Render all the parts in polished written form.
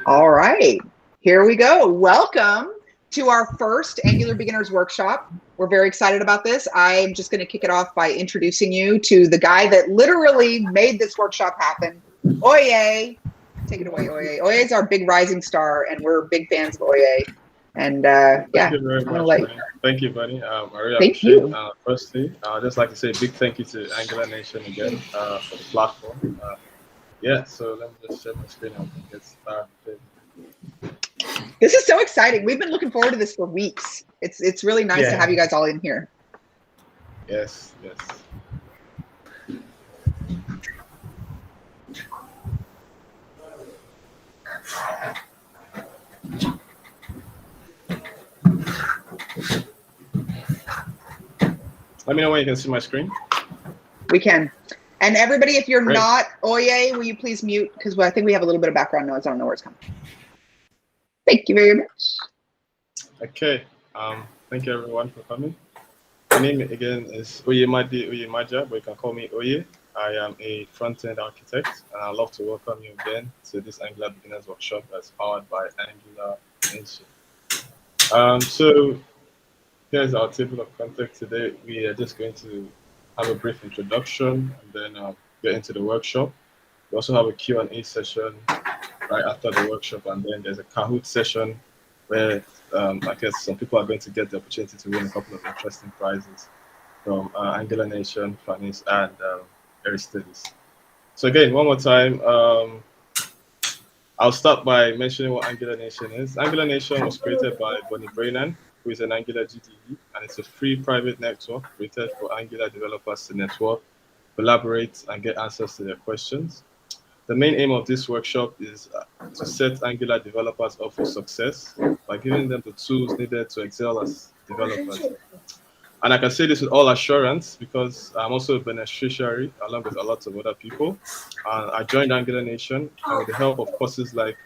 All right, here we go. Welcome to our first Angular Beginners Workshop. We're very excited about this. I'm just going to kick it off by introducing you to the guy that literally made this workshop happen, Oye. Take it away, Oye. Oye is our big rising star, and we're big fans of Oye. And yeah, thank you very much, buddy. Thank you, buddy. I really appreciate it. Firstly, I'd just like to say a big thank you to Angular Nation again for the platform. Yeah, so let me just share my screen and get started. This is so exciting. We've been looking forward to this for weeks. It's really nice to have you guys all in here. Yes, yes. Let me know when you can see my screen. We can. And everybody, if you're not Oye, will you please mute? Because I think we have a little bit of background noise. I don't know where it's coming. Thank you very much. Okay. Thank you everyone for coming. My name again is Oye Maja, but you can call me Oye. I am a front-end architect, and I'd love to welcome you again to this Angular Beginners Workshop that's powered by Angular Nation. So here's our table of context today. We are just going to have a brief introduction and then get into the workshop. We also have a Q&A session right after the workshop, and then there's a Kahoot session where I guess some people are going to get the opportunity to win a couple of interesting prizes from Angular Nation, Fanis, and Ari Studies. So again, one more time, I'll start by mentioning what Angular Nation is. Angular Nation was created by Bonnie Brainan, who is an Angular GDE, and it's a free private network created for Angular developers to network, collaborate, and get answers to their questions. The main aim of this workshop is to set Angular developers up for success by giving them the tools needed to excel as developers. And I can say this with all assurance because I'm also a beneficiary along with a lot of other people. I joined Angular Nation, and with the help of courses like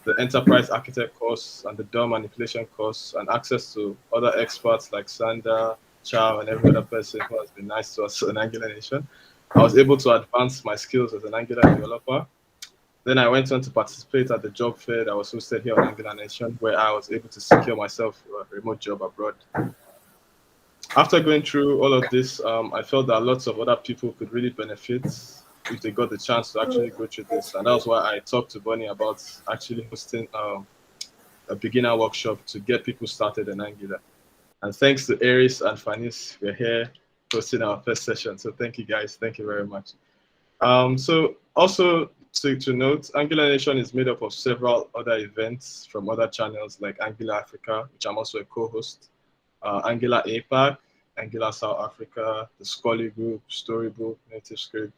the Enterprise Architect course and the DOM Manipulation course, and access to other experts like Sander, Chow, and every other person who has been nice to us in Angular Nation, I was able to advance my skills as an Angular developer. Then I went on to participate at the job fair that was hosted here on Angular Nation, where I was able to secure myself a remote job abroad. After going through all of this, I felt that lots of other people could really benefit if they got the chance to actually go through this. And that was why I talked to Bonnie about actually hosting a beginner workshop to get people started in Angular. And thanks to Aries and Fanis, we're here hosting our first session. So thank you guys. Thank you very much. So also to note, Angular Nation is made up of several other events from other channels like Angular Africa, which I'm also a co-host, Angular APAC, Angular South Africa, the Scully Group, Storybook, NativeScript,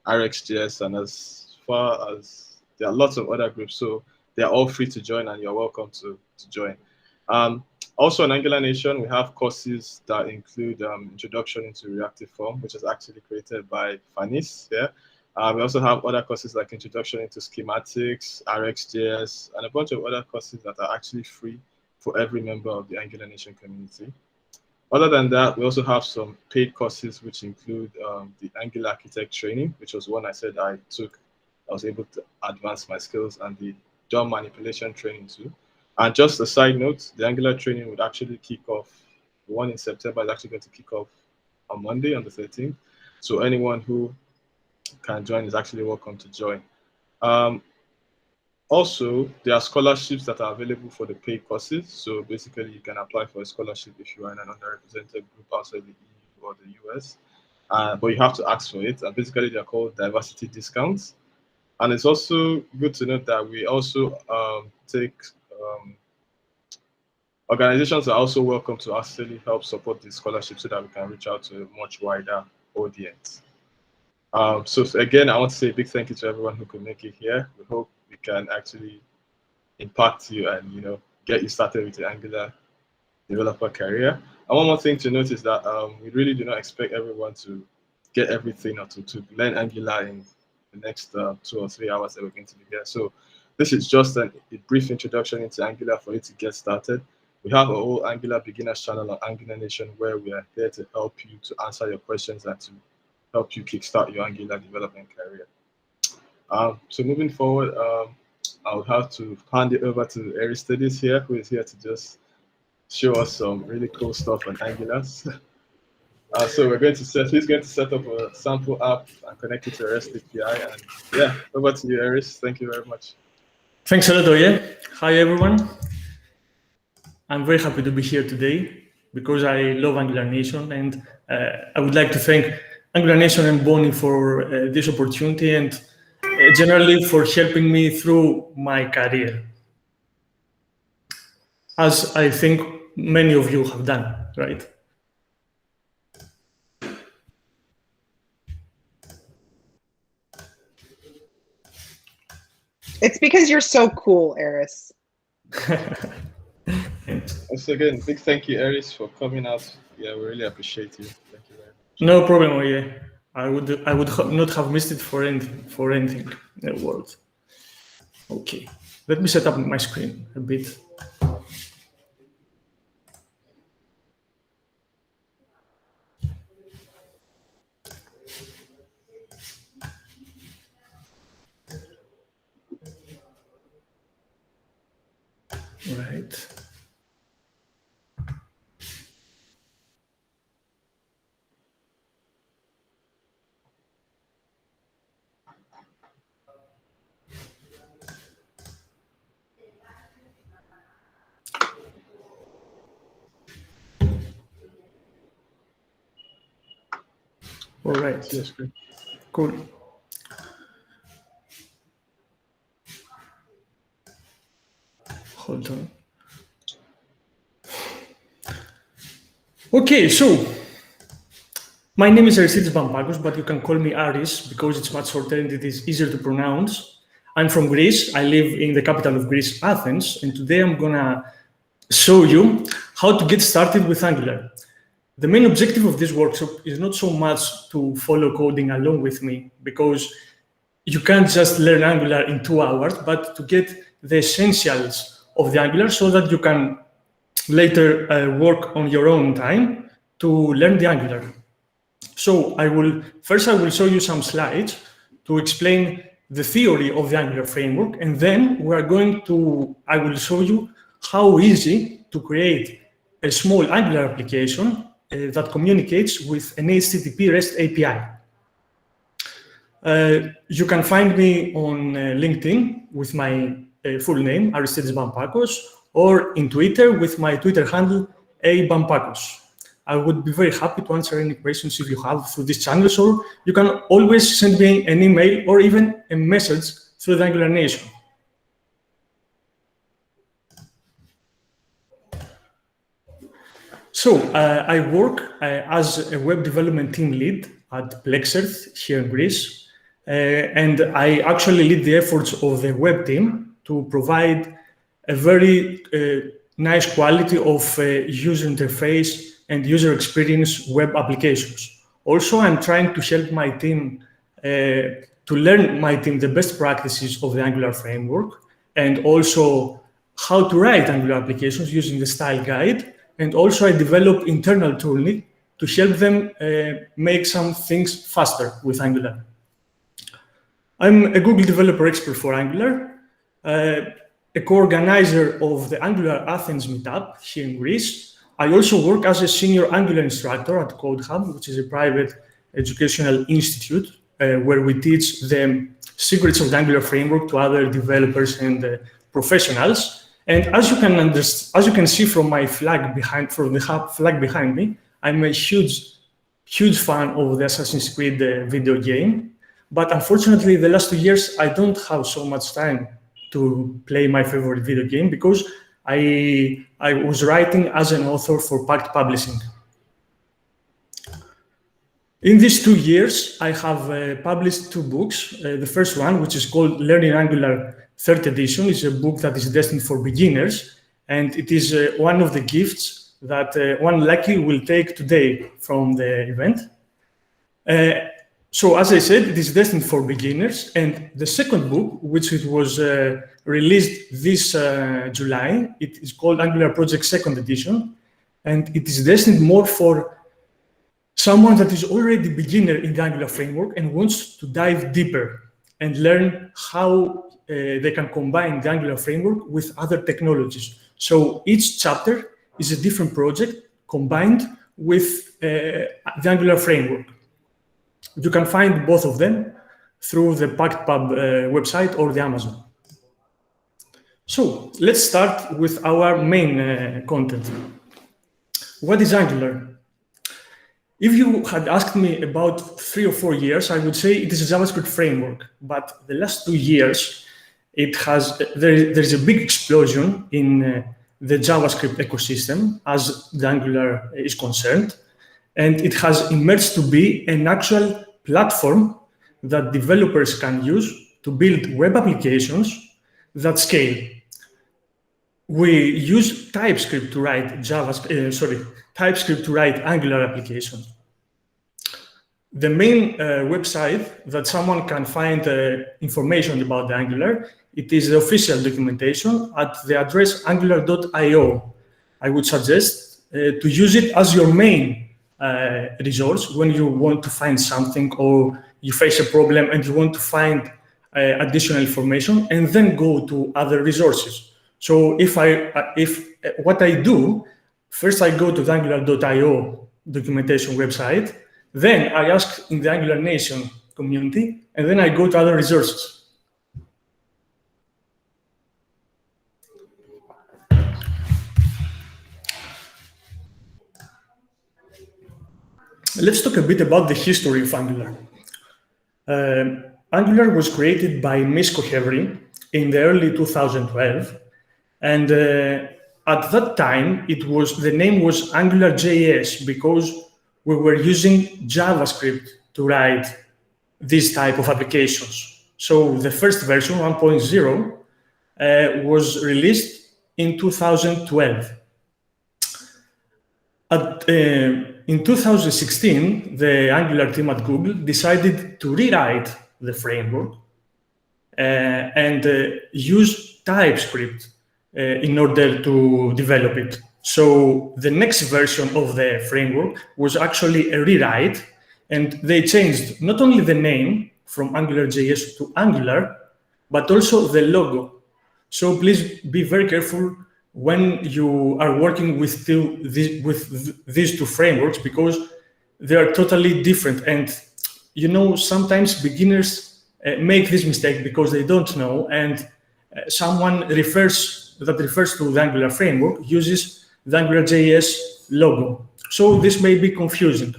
RxJS, and as far as there are lots of other groups, so they're all free to join and you're welcome to join. Also on Angular Nation, we have courses that include Introduction into Reactive Form, which is actually created by Fanis. Yeah. We also have other courses like Introduction into Schematics, RxJS, and a bunch of other courses that are actually free for every member of the Angular Nation community. Other than that, we also have some paid courses, which include the Angular Architect training, which was one I said I took. I was able to advance my skills, and the DOM manipulation training too. And just a side note, the Angular training would actually kick off. The one in September is actually going to kick off on Monday, on the 13th. So anyone who can join is actually welcome to join. Also, there are scholarships that are available for the paid courses. So basically, you can apply for a scholarship if you are in an underrepresented group outside the EU or the US. But you have to ask for it. And basically, they're called diversity discounts. And it's also good to note that we also take organizations are also welcome to actually help support the scholarship so that we can reach out to a much wider audience. So again, I want to say a big thank you to everyone who could make it here. We hope we can actually impact you and get you started with your Angular developer career. And one more thing to note is that we really do not expect everyone to get everything or to learn Angular in the next 2 or 3 hours that we're going to be here. So this is just a brief introduction into Angular for you to get started. We have a whole Angular beginners channel on Angular Nation where we are there to help you to answer your questions and to help you kickstart your Angular development career. So moving forward, I would have to hand it over to Ari Studies here, who is here to just show us some really cool stuff on Angular. So he's going to set up a sample app and connect it to a REST API. And yeah, over to you, Aris. Thank you very much. Thanks a lot, Oye. Hi, everyone. I'm very happy to be here today because I love Angular Nation, and I would like to thank Angular Nation and Bonnie for this opportunity and generally for helping me through my career, as I think many of you have done, right? It's because you're so cool, Aris. Once again, big thank you, Aris, for coming out. Yeah, we really appreciate you. Thank you very much. No problem, Oye. I would not have missed it for anything in the world. Okay, let me set up my screen a bit. Right. All right. Yes, great. Cool. Hold on. Okay, so my name is Aristides Bampakos, but you can call me Aris because it's much shorter and it is easier to pronounce. I'm from Greece. I live in the capital of Greece, Athens, and today I'm gonna show you how to get started with Angular. The main objective of this workshop is not so much to follow coding along with me, because you can't just learn Angular in 2 hours, but to get the essentials of the Angular so that you can later work on your own time to learn the Angular. So I will show you some slides to explain the theory of the Angular framework, and then I will show you how easy to create a small Angular application that communicates with an HTTP REST API. You can find me on LinkedIn with my full name, Aristides Bampakos, or in Twitter with my Twitter handle, abampakos. I would be very happy to answer any questions if you have through this channel, or you can always send me an email or even a message through the Angular Nation. So I work as a web development team lead at Plexert here in Greece, and I actually lead the efforts of the web team to provide a very nice quality of user interface and user experience web applications. Also, I'm trying to help my team to learn the best practices of the Angular framework, and also how to write Angular applications using the style guide. And also I develop internal tooling to help them make some things faster with Angular. I'm a Google Developer Expert for Angular, a co-organizer of the Angular Athens meetup here in Greece. I also work as a senior Angular instructor at CodeHub, which is a private educational institute where we teach the secrets of the Angular framework to other developers and professionals. And as you can see from my flag behind me, I'm a huge fan of the Assassin's Creed video game. But unfortunately, the last 2 years, I don't have so much time to play my favorite video game because I was writing as an author for Pact Publishing. In these 2 years, I have published 2 books. The first one, which is called Learning Angular 3rd edition, is a book that is destined for beginners, and it is one of the gifts that one lucky will take today from the event. So as I said, it is destined for beginners, and the second book, which it was released this July, it is called Angular Project 2nd edition, and it is destined more for someone that is already a beginner in the Angular framework and wants to dive deeper. and learn how they can combine the Angular framework with other technologies. So each chapter is a different project combined with the Angular framework. You can find both of them through the PactPub website or the Amazon. So let's start with our main content. What is Angular? If you had asked me about 3 or 4 years, I would say it is a JavaScript framework. But the last 2 years, there's a big explosion in the JavaScript ecosystem as the Angular is concerned. And it has emerged to be an actual platform that developers can use to build web applications that scale. We use TypeScript to write TypeScript to write Angular applications. The main website that someone can find information about the Angular, it is the official documentation at the address angular.io. I would suggest to use it as your main resource when you want to find something or you face a problem and you want to find additional information, and then go to other resources. So if what I do, first I go to the angular.io documentation website, then I ask in the Angular Nation community, and then I go to other resources. Let's talk a bit about the history of Angular. Angular was created by Misko Hevry in the early 2012. And at that time, the name was AngularJS because we were using JavaScript to write this type of applications. So the first version, 1.0, was released in 2012. In 2016, the Angular team at Google decided to rewrite the framework and use TypeScript in order to develop it. So the next version of the framework was actually a rewrite, and they changed not only the name from AngularJS to Angular, but also the logo. So please be very careful when you are working with these two frameworks, because they are totally different. And sometimes beginners make this mistake because they don't know, and someone that refers to the Angular framework uses the AngularJS logo. So this may be confusing.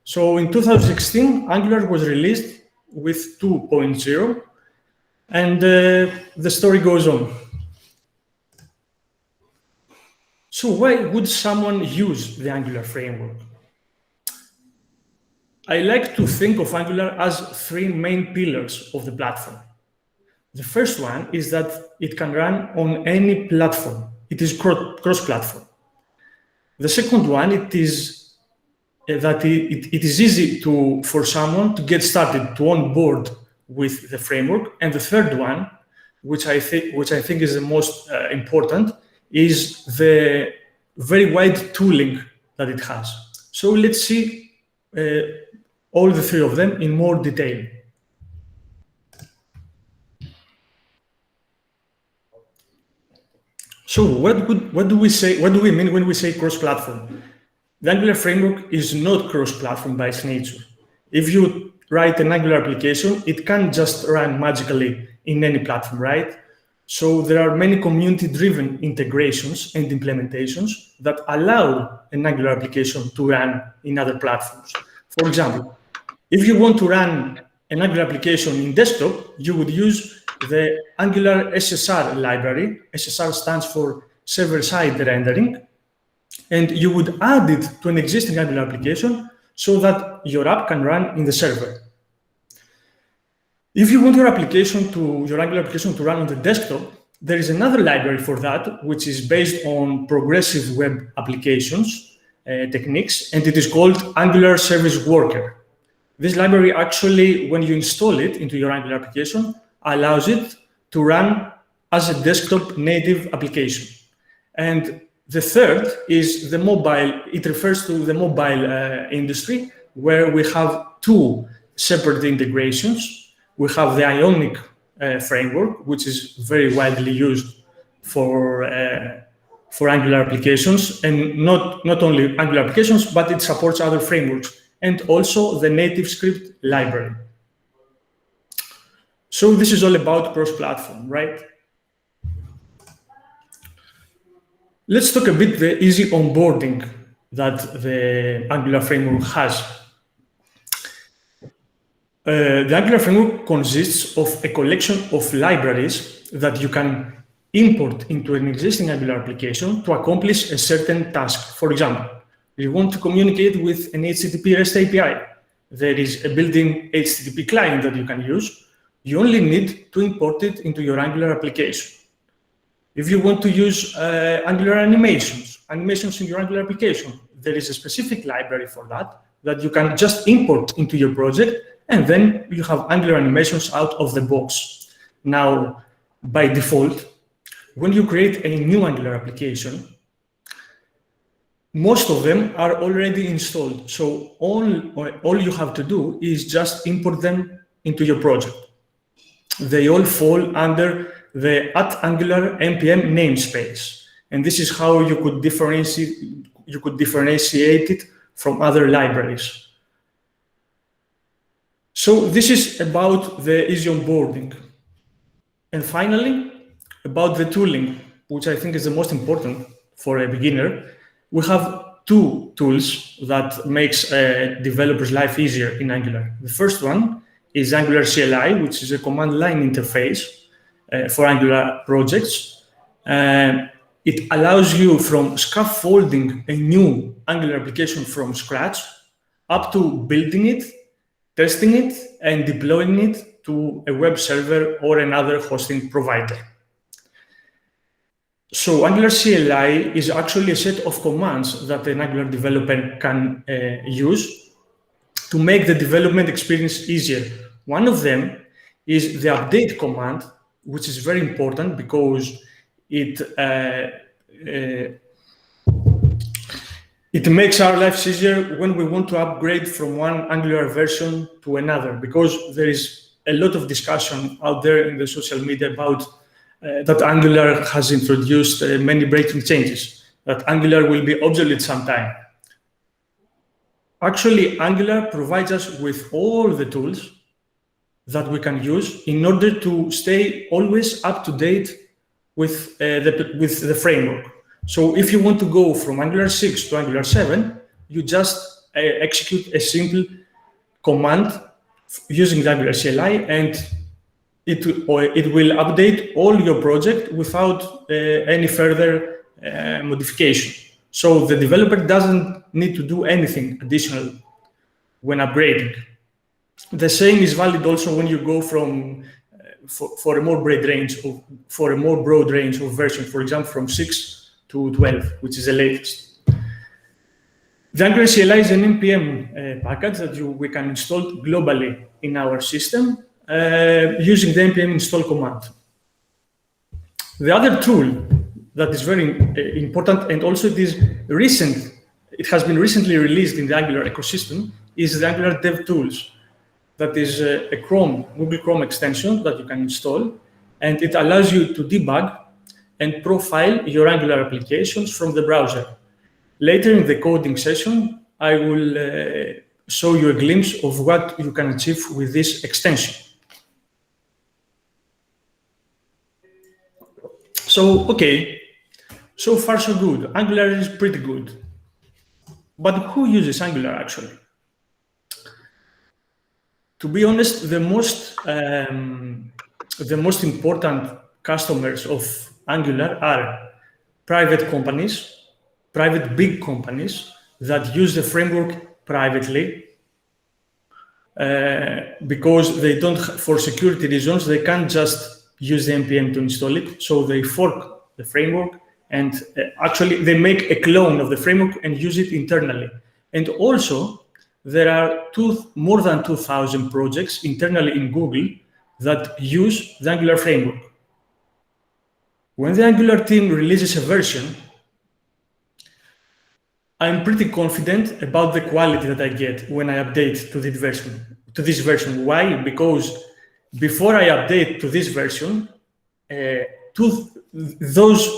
So in 2016, Angular was released with 2.0, and the story goes on. So why would someone use the Angular framework? I like to think of Angular as 3 main pillars of the platform. The first one is that it can run on any platform. It is cross-platform. The second one, it is that it is easy for someone to get started, to onboard with the framework. And the third one, which I think is the most important, is the very wide tooling that it has. So let's see all the 3 of them in more detail. So what do we mean when we say cross-platform? The Angular framework is not cross-platform by its nature. If you write an Angular application, it can't just run magically in any platform, right? So there are many community-driven integrations and implementations that allow an Angular application to run in other platforms. For example, if you want to run an Angular application in desktop, you would use the Angular SSR library. SSR stands for server-side rendering, and you would add it to an existing Angular application so that your app can run in the server. If you want your Angular application to run on the desktop, there is another library for that, which is based on progressive web applications techniques, and it is called Angular Service Worker. This library actually, when you install it into your Angular application, allows it to run as a desktop native application. And the third is the mobile. It refers to the mobile industry, where we have 2 separate integrations. we have the Ionic framework, which is very widely used for Angular applications, and not only Angular applications, but it supports other frameworks, and also the native script library. So this is all about cross-platform, right? Let's talk a bit the easy onboarding that the Angular framework has. The Angular framework consists of a collection of libraries that you can import into an existing Angular application to accomplish a certain task. For example, you want to communicate with an HTTP REST API. There is a built-in HTTP client that you can use. You only need to import it into your Angular application. If you want to use Angular animations in your Angular application, there is a specific library for that you can just import into your project, and then you have Angular animations out of the box. Now, by default, when you create a new Angular application, most of them are already installed. So all you have to do is just import them into your project. They all fall under the @Angular npm namespace. And this is how you could differentiate it from other libraries. So this is about the easy onboarding. And finally, about the tooling, which I think is the most important for a beginner. We have two tools that makes a developer's life easier in Angular. The first one is Angular CLI, which is a command line interface for Angular projects. It allows you from scaffolding a new Angular application from scratch up to building it, testing it, and deploying it to a web server or another hosting provider. So Angular CLI is actually a set of commands that an Angular developer can use to make the development experience easier. One of them is the update command, which is very important because it makes our lives easier when we want to upgrade from one Angular version to another, because there is a lot of discussion out there in the social media about that Angular has introduced many breaking changes, that Angular will be obsolete sometime. Actually, Angular provides us with all the tools that we can use in order to stay always up to date with the framework. So if you want to go from Angular 6 to Angular 7, you just execute a simple command using the Angular CLI, and it will update all your project without any further modification. So the developer doesn't need to do anything additional when upgrading. The same is valid also when you go from for a more broad range of versions, for example, from 6 to 12, which is the latest. The Angular CLI is an npm package that we can install globally in our system using the npm install command. The other tool that is very important, and also it has been recently released in the Angular ecosystem, is the Angular Dev Tools. That is a Google Chrome extension that you can install, and it allows you to debug and profile your Angular applications from the browser. Later in the coding session, I will show you a glimpse of what you can achieve with this extension. So, okay, so far so good. Angular is pretty good. But who uses Angular actually? To be honest, the most important customers of Angular are private companies, private big companies that use the framework privately because they don't, for security reasons, they can't just use the npm to install it. So they fork the framework, and actually they make a clone of the framework and use it internally. And also, there are more than 2,000 projects internally in Google that use the Angular framework. When the Angular team releases a version, I'm pretty confident about the quality that I get when I update to this version. Why? Because before I update to this version, those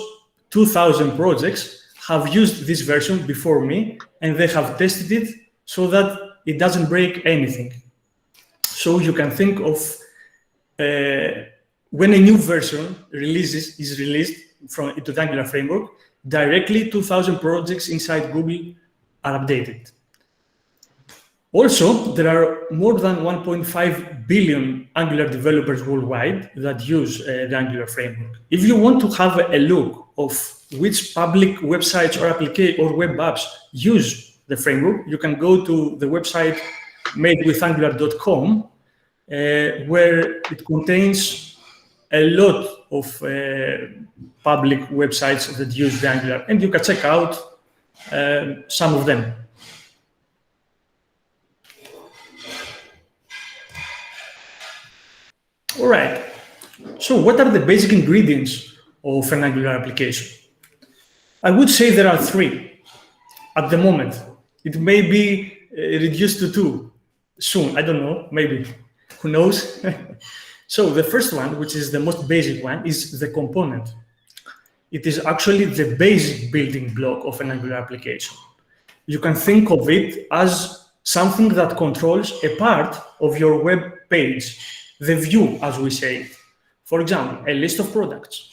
2,000 projects have used this version before me, and they have tested it so that it doesn't break anything. So you can think of when a new version is released into the Angular framework, directly 2,000 projects inside Google are updated. Also, there are more than 1.5 billion Angular developers worldwide that use the Angular framework. If you want to have a look of which public websites or web apps use the framework, you can go to the website madewithangular.com, where it contains a lot of public websites that use the Angular, and you can check out some of them. All right, so what are the basic ingredients of an Angular application? I would say there are 3 at the moment. It may be reduced to 2 soon, I don't know, maybe, who knows? So the first one, which is the most basic one, is the component. It is actually the basic building block of an Angular application. You can think of it as something that controls a part of your web page, the view, as we say. For example, a list of products,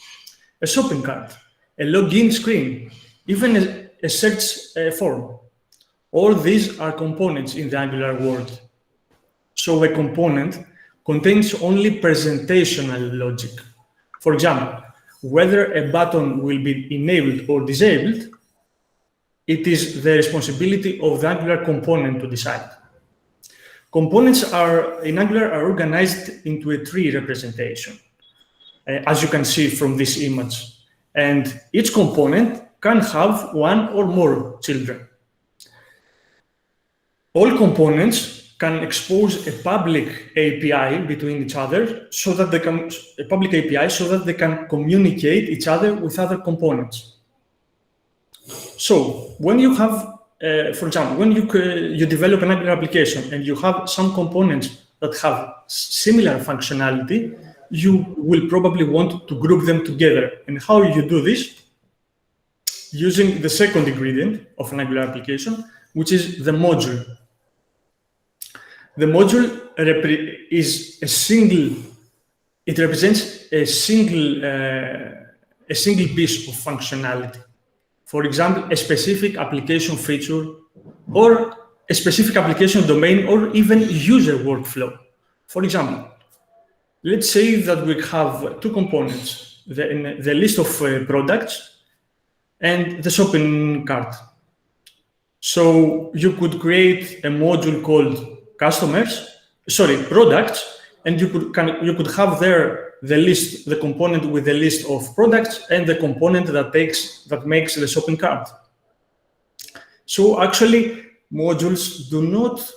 a shopping cart, a login screen, even a search form. All these are components in the Angular world. So a component contains only presentational logic. For example, whether a button will be enabled or disabled, it is the responsibility of the Angular component to decide. Components in Angular are organized into a tree representation, as you can see from this image. And each component can have 1 or more children. All components can expose a public API between each other so that they can communicate each other with other components. So when you have for example, when you develop an Angular application and you have some components that have similar functionality, you will probably want to group them together. And how you do this? Using the second ingredient of an Angular application, which is the module. The module is it represents a single piece of functionality. For example, a specific application feature or a specific application domain or even user workflow. For example, let's say that we have 2 components, the list of products and the shopping cart. So you could create a module called products, and you could have there the component with the list of products and the component that makes the shopping cart. So actually, modules do not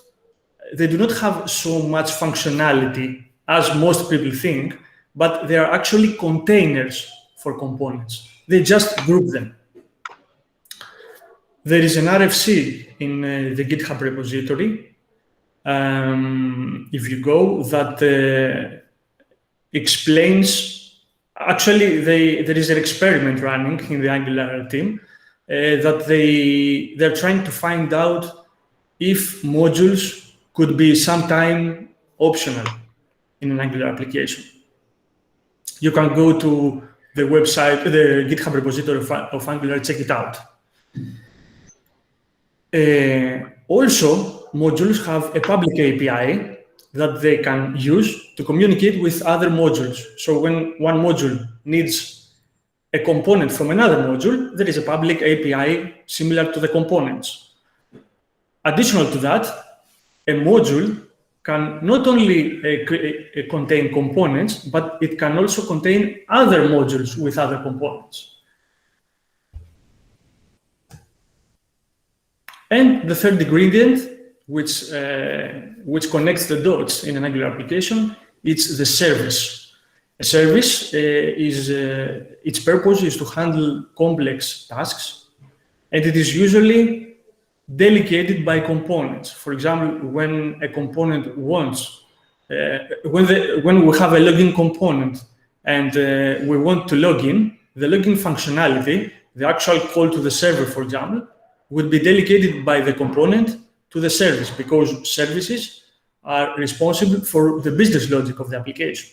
have so much functionality as most people think, but they are actually containers for components. They just group them. There is an RFC in the GitHub repository, if you go, that explains, actually there is an experiment running in the Angular team that they're trying to find out if modules could be sometime optional in an Angular application. You can go to the website, the GitHub repository of Angular, check it out. Also, modules have a public API that they can use to communicate with other modules. So when one module needs a component from another module, there is a public API similar to the components. Additional to that, a module can not only contain components, but it can also contain other modules with other components. And the third ingredient, which connects the dots in an Angular application, it's the service. A service its purpose is to handle complex tasks, and it is usually delegated by components. For example, when a component wants when we have a login component and we want to log in, the login functionality, the actual call to the server, for example, would be delegated by the component to the service, because services are responsible for the business logic of the application.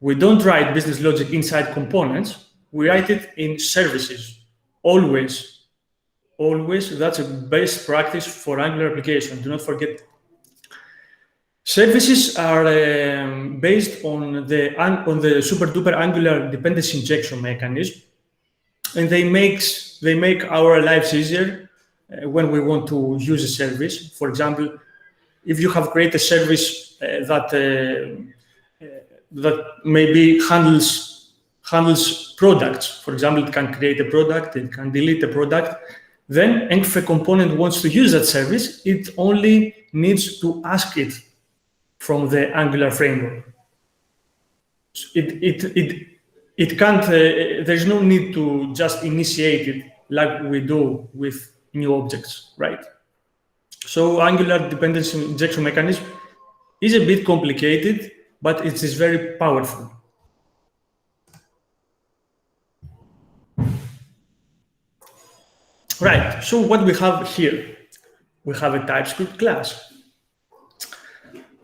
We don't write business logic inside components, we write it in services, always. Always, that's a best practice for Angular application, do not forget. Services are based on the super duper Angular dependency injection mechanism, and they make our lives easier when we want to use a service. For example, if you have created a service that maybe handles products, for example, it can create a product, it can delete a product, then if a component wants to use that service, it only needs to ask it from the Angular framework. It can't, there's no need to just initiate it like we do with new objects, right? So Angular dependency injection mechanism is a bit complicated, but it is very powerful. Right, so what we have here, we have a TypeScript class.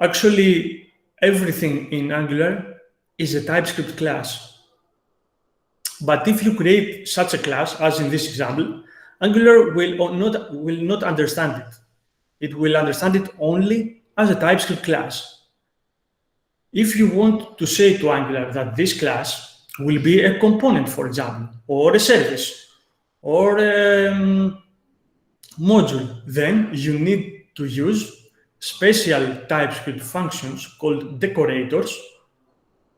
Actually, everything in Angular is a TypeScript class. But if you create such a class, as in this example, Angular will not understand it. It will understand it only as a TypeScript class. If you want to say to Angular that this class will be a component, for example, or a service, or a module, then you need to use special TypeScript functions called decorators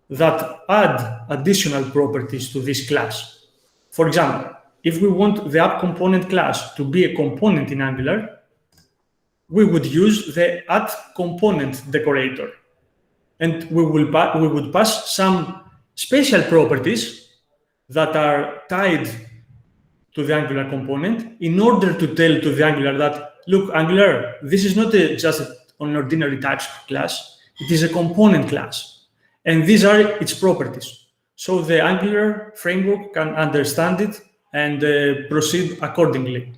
that add additional properties to this class. For example, if we want the app component class to be a component in Angular, we would use the add component decorator. And we would pass some special properties that are tied to the Angular component in order to tell to the Angular that, look, Angular, this is not just an ordinary TypeScript class, it is a component class. And these are its properties. So the Angular framework can understand it and proceed accordingly.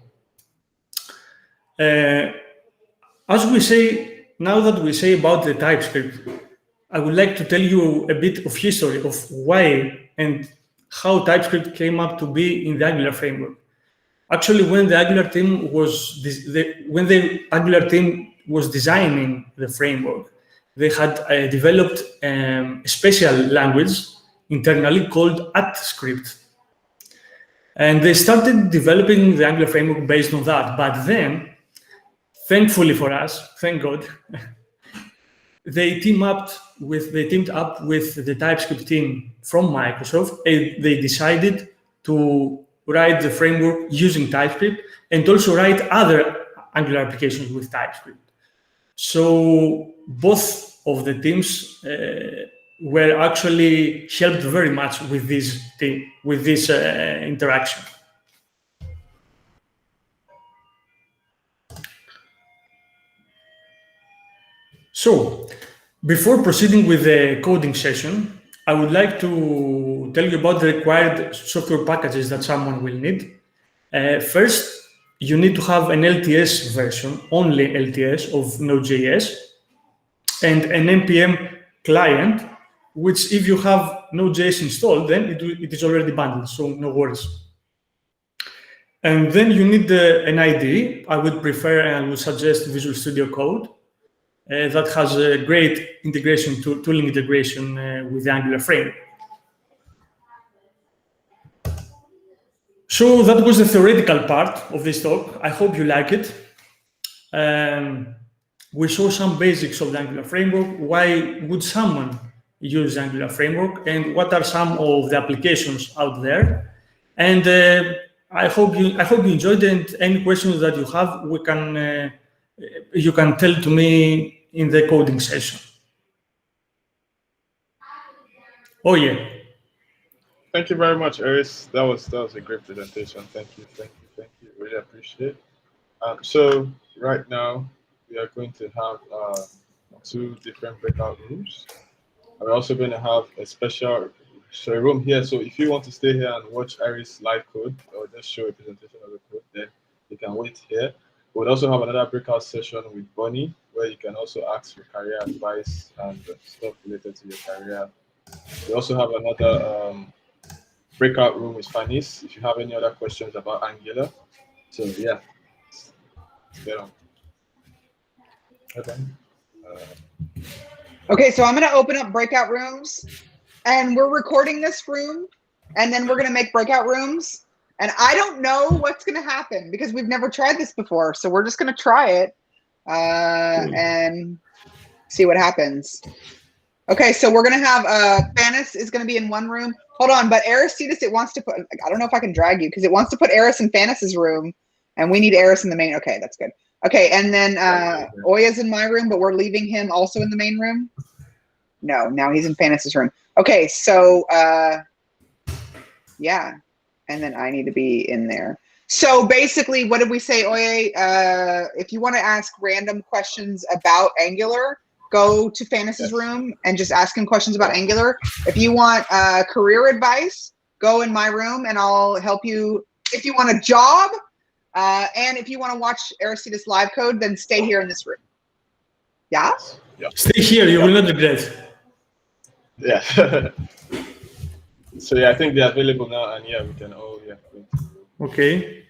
As we say, now that we say about the TypeScript, I would like to tell you a bit of history of why and how TypeScript came up to be in the Angular framework. Actually, when the Angular team was designing the framework, they had developed a special language internally called AtScript. And they started developing the Angular framework based on that. But then, thankfully for us, thank God, they teamed up with the TypeScript team from Microsoft. And they decided to write the framework using TypeScript and also write other Angular applications with TypeScript. So both of the teams were actually helped very much with this interaction. So, before proceeding with the coding session, I would like to tell you about the required software packages that someone will need. First, you need to have an LTS version, only LTS of Node.js, and an NPM client, which if you have Node.js installed, then it is already bundled, so no worries. And then you need an IDE. I would prefer and I would suggest Visual Studio Code. That has a great integration, tooling integration with the Angular framework. So that was the theoretical part of this talk. I hope you like it. We saw some basics of the Angular framework. Why would someone use the Angular framework, and what are some of the applications out there? And I hope you enjoyed it. Any questions that you have, you can tell to me in the coding session. Oh yeah. Thank you very much, Aris. That was a great presentation. Thank you. Really appreciate it. So right now we are going to have 2 different breakout rooms. We're also going to have a special room here. So if you want to stay here and watch Ari's live code or just show a presentation of the code, then you can wait here. We'll also have another breakout session with Bonnie, where you can also ask for career advice and stuff related to your career. We also have another breakout room with Fanis if you have any other questions about Angular. So yeah, let's get on. Okay. Okay, so I'm going to open up breakout rooms, and we're recording this room, and then we're going to make breakout rooms. And I don't know what's going to happen because we've never tried this before. So we're just going to try it and see what happens. Okay, so we're going to have Fanis is going to be in one room. Hold on, but Aristides, it wants to put, I don't know if I can drag you because it wants to put Aris in Fanis's room, and we need Aris in the main. Okay, that's good. Okay, and then Oya's in my room, but we're leaving him also in the main room. No, now he's in Fanis's room. Okay, so yeah, and then I need to be in there. So basically, what did we say, Oye? If you want to ask random questions about Angular, go to Fanis's room and just ask him questions about Angular. If you want career advice, go in my room and I'll help you. If you want a job, and if you want to watch Aristides live code, then stay here in this room. Yeah? Stay here, you will not regret. Yeah. So yeah, I think they're available now, and yeah, we can all Okay.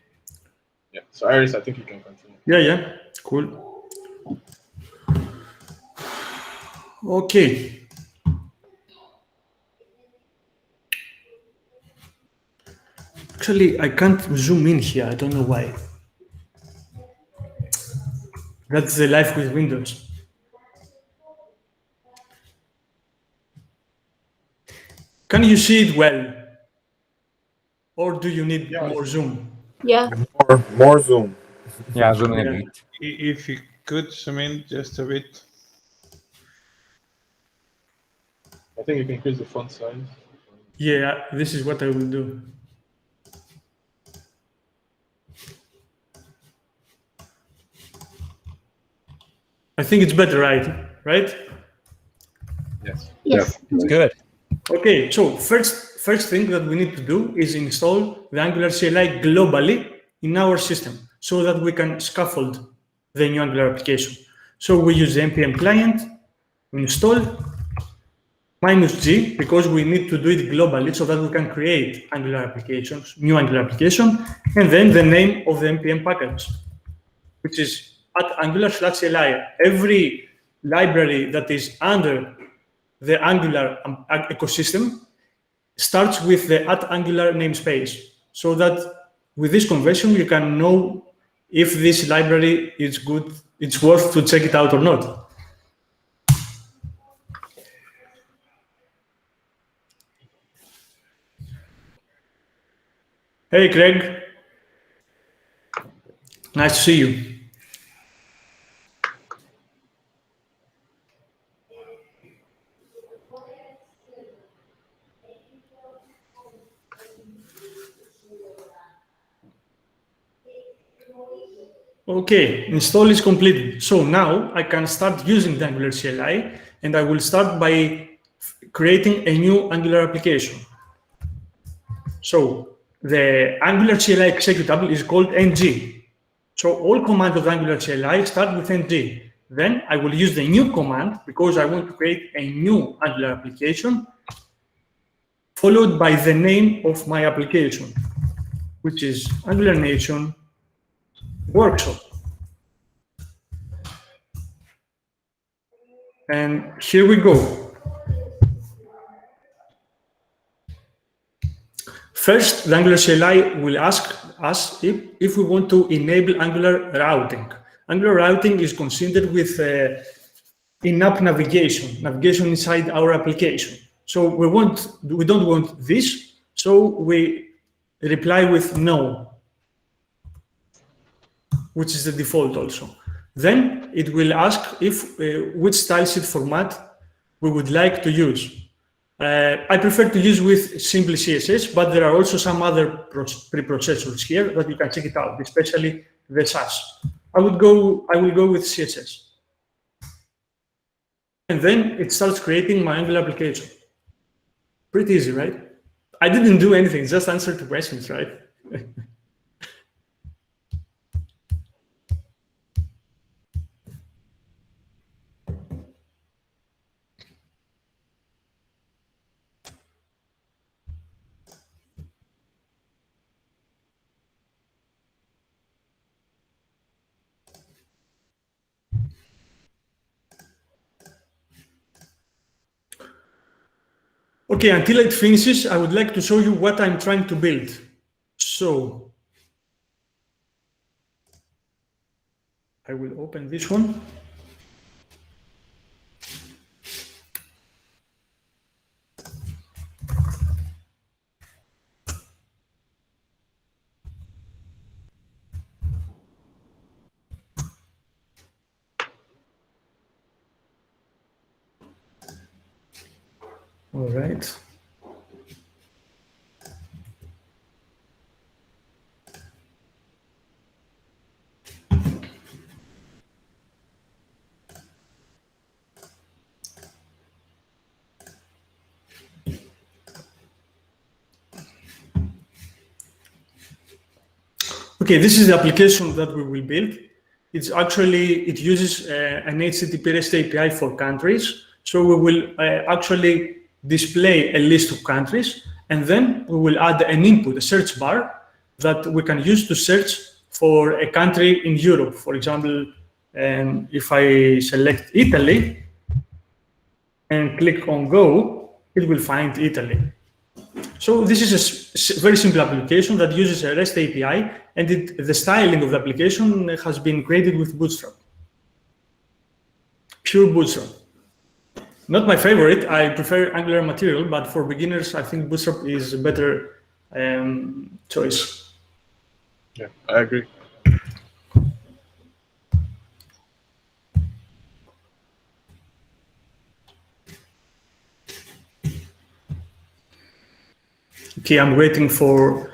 Yeah. So Aris, I think you can continue. Yeah, cool. Okay. Actually, I can't zoom in here. I don't know why. That's the life with Windows. Can you see it well? Or do you need more zoom? Yeah. More zoom. Yeah, zoom in a bit. If you could zoom in just a bit. I think you can increase the font size. Yeah, this is what I will do. I think it's better, right? Yes. Yes. It's good. Okay, so first thing that we need to do is install the Angular CLI globally in our system so that we can scaffold the new Angular application. So we use the npm client, we install -G because we need to do it globally so that we can create Angular applications, new Angular application, and then the name of the npm package, which is @angular/CLI. Every library that is under the Angular ecosystem starts with the @Angular namespace, so that with this conversion you can know if this library is good, it's worth to check it out or not. Hey, Craig. Nice to see you. Okay, install is completed. So now I can start using the Angular CLI, and I will start by creating a new Angular application. So the Angular CLI executable is called ng. So all commands of the Angular CLI start with ng. Then I will use the new command because I want to create a new Angular application, followed by the name of my application, which is Angular Nation Workshop. And here we go. First, the Angular CLI will ask us if we want to enable Angular routing. Angular routing is considered with in-app navigation inside our application. So we don't want this, so we reply with no, which is the default also. Then it will ask if which style sheet format we would like to use. I prefer to use with simply CSS, but there are also some other preprocessors here that you can check it out, especially the Sass. I will go with CSS. and then it starts creating my Angular application. Pretty easy, right? I didn't do anything, just answer to questions, right? Okay, until it finishes, I would like to show you what I'm trying to build. So I will open this one. All right. Okay, this is the application that we will build. It's actually, it uses an HTTP REST API for countries. So we will actually display a list of countries, and then we will add an input, a search bar that we can use to search for a country in Europe. For example, if I select Italy and click on Go, it will find Italy. So this is a very simple application that uses a REST API, and the styling of the application has been created with Bootstrap. Pure Bootstrap. Not my favorite, I prefer Angular material, but for beginners, I think Bootstrap is a better choice. Yeah, I agree. Okay, I'm waiting for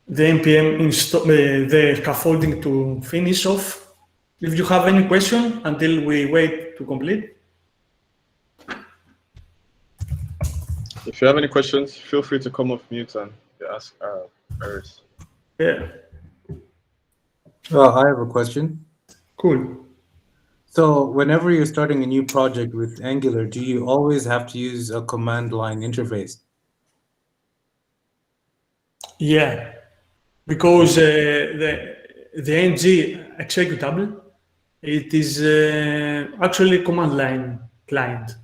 the npm install the scaffolding to finish off. If you have any question until we wait to complete. If you have any questions, feel free to come off mute and ask Aris. Yeah. I have a question. Cool. So whenever you're starting a new project with Angular, do you always have to use a command line interface? Yeah, because the ng executable, it is actually a command line client.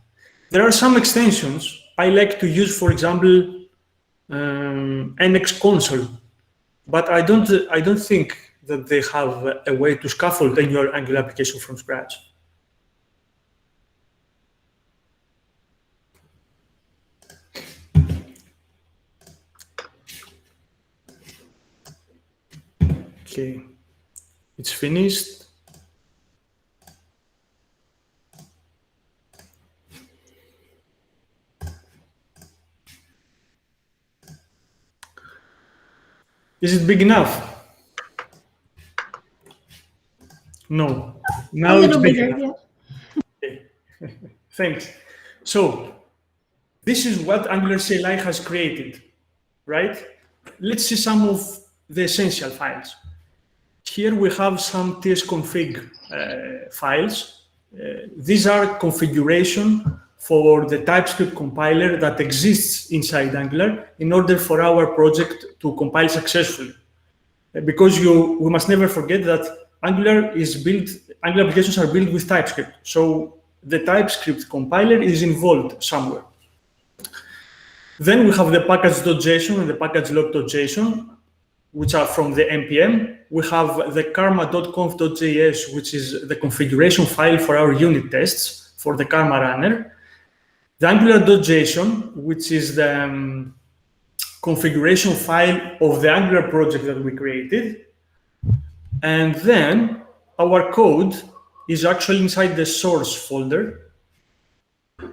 There are some extensions I like to use, for example, NX console, but I don't think that they have a way to scaffold your Angular application from scratch. Okay, it's finished. Is it big enough? No. Now it's big enough. Yeah. Okay. Thanks. So this is what Angular CLI has created, right? Let's see some of the essential files. Here we have some tsconfig files. These are configuration for the TypeScript compiler that exists inside Angular in order for our project to compile successfully. Because we must never forget that Angular applications are built with TypeScript. So the TypeScript compiler is involved somewhere. Then we have the package.json and the package.log.json, which are from the npm. We have the karma.conf.js, which is the configuration file for our unit tests for the Karma runner. The angular.json, which is the configuration file of the Angular project that we created. And then our code is actually inside the source folder. In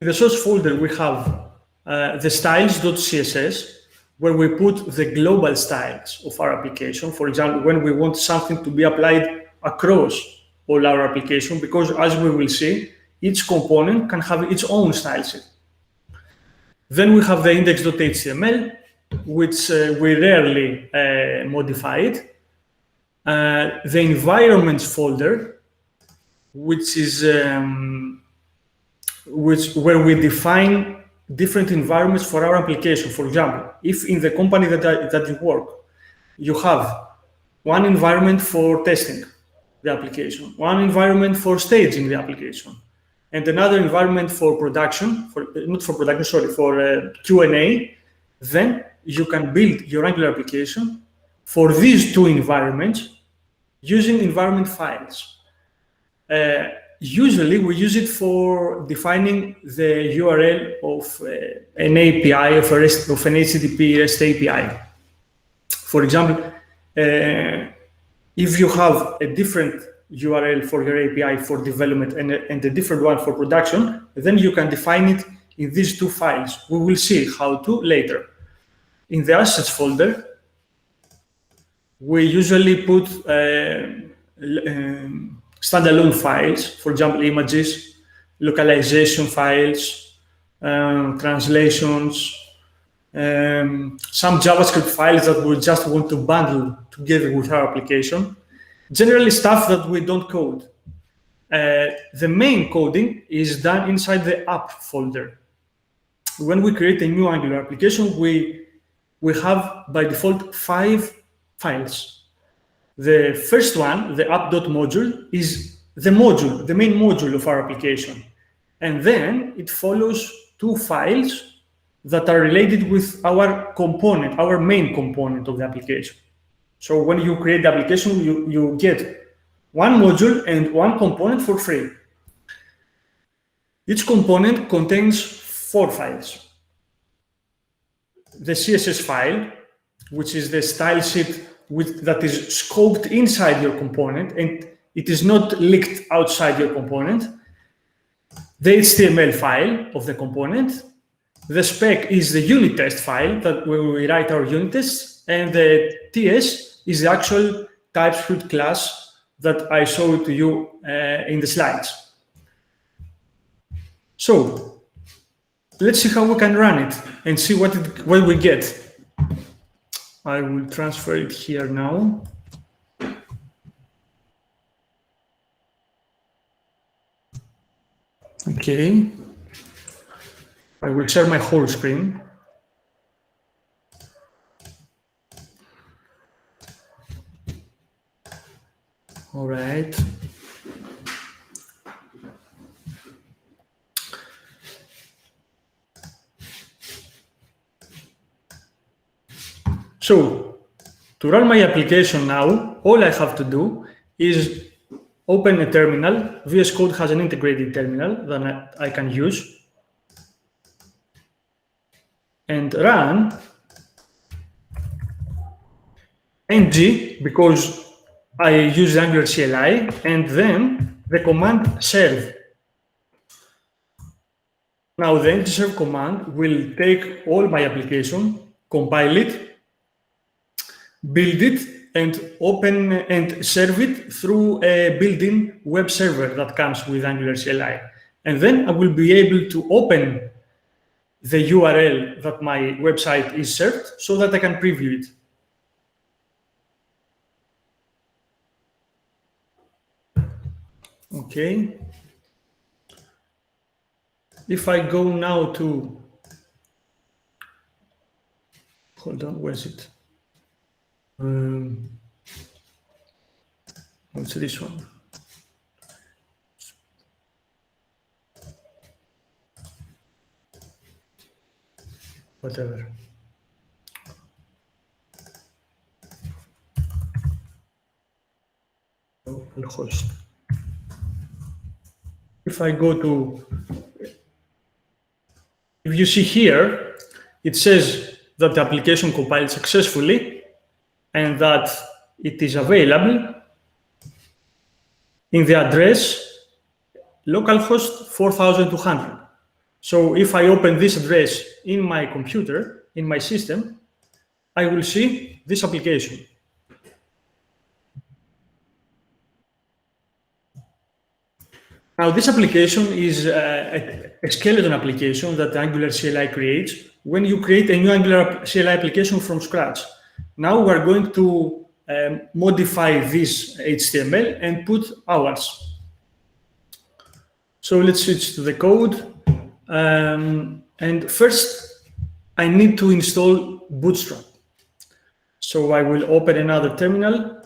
the source folder, we have the styles.css, where we put the global styles of our application. For example, when we want something to be applied across all our application, because as we will see, each component can have its own style sheet. Then we have the index.html, which we rarely modify it. The environments folder, which is where we define different environments for our application. For example, if in the company that you work, you have one environment for testing the application, one environment for staging the application, and another environment for production, for Q&A, then you can build your Angular application for these two environments using environment files. Usually, we use it for defining the URL of an API, of an HTTP REST API. For example, if you have a different URL for your API for development and a different one for production, then you can define it in these two files. We will see how to later. In the assets folder, we usually put standalone files, for example, images, localization files, translations, some JavaScript files that we just want to bundle together with our application. Generally stuff that we don't code. The main coding is done inside the app folder. When we create a new Angular application, we have by default 5 files. The first one, the app.module, is the module, the main module of our application. And then it follows 2 files that are related with our component, our main component of the application. So when you create the application, you get one module and one component for free. Each component contains 4 files. The CSS file, which is the style sheet that is scoped inside your component and it is not leaked outside your component. The HTML file of the component. The spec is the unit test file that where we write our unit tests, and the TS is the actual TypeScript class that I showed to you in the slides. So let's see how we can run it and see what we get. I will transfer it here now. Okay. I will share my whole screen. All right. So, to run my application now, all I have to do is open a terminal. VS Code has an integrated terminal that I can use. And run ng, because I use Angular CLI, and then the command serve. Now the ng serve command will take all my application, compile it, build it, and open and serve it through a built-in web server that comes with Angular CLI. And then I will be able to open the URL that my website is served so that I can preview it. Okay. If I go now to, hold on, where's it? What's this one? Whatever. Localhost. If I go to, if you see here, it says that the application compiled successfully and that it is available in the address localhost 4200. So if I open this address in my computer, in my system, I will see this application. Now, this application is a skeleton application that Angular CLI creates when you create a new Angular CLI application from scratch. Now we're going to modify this HTML and put ours. So let's switch to the code. And first, I need to install Bootstrap. So I will open another terminal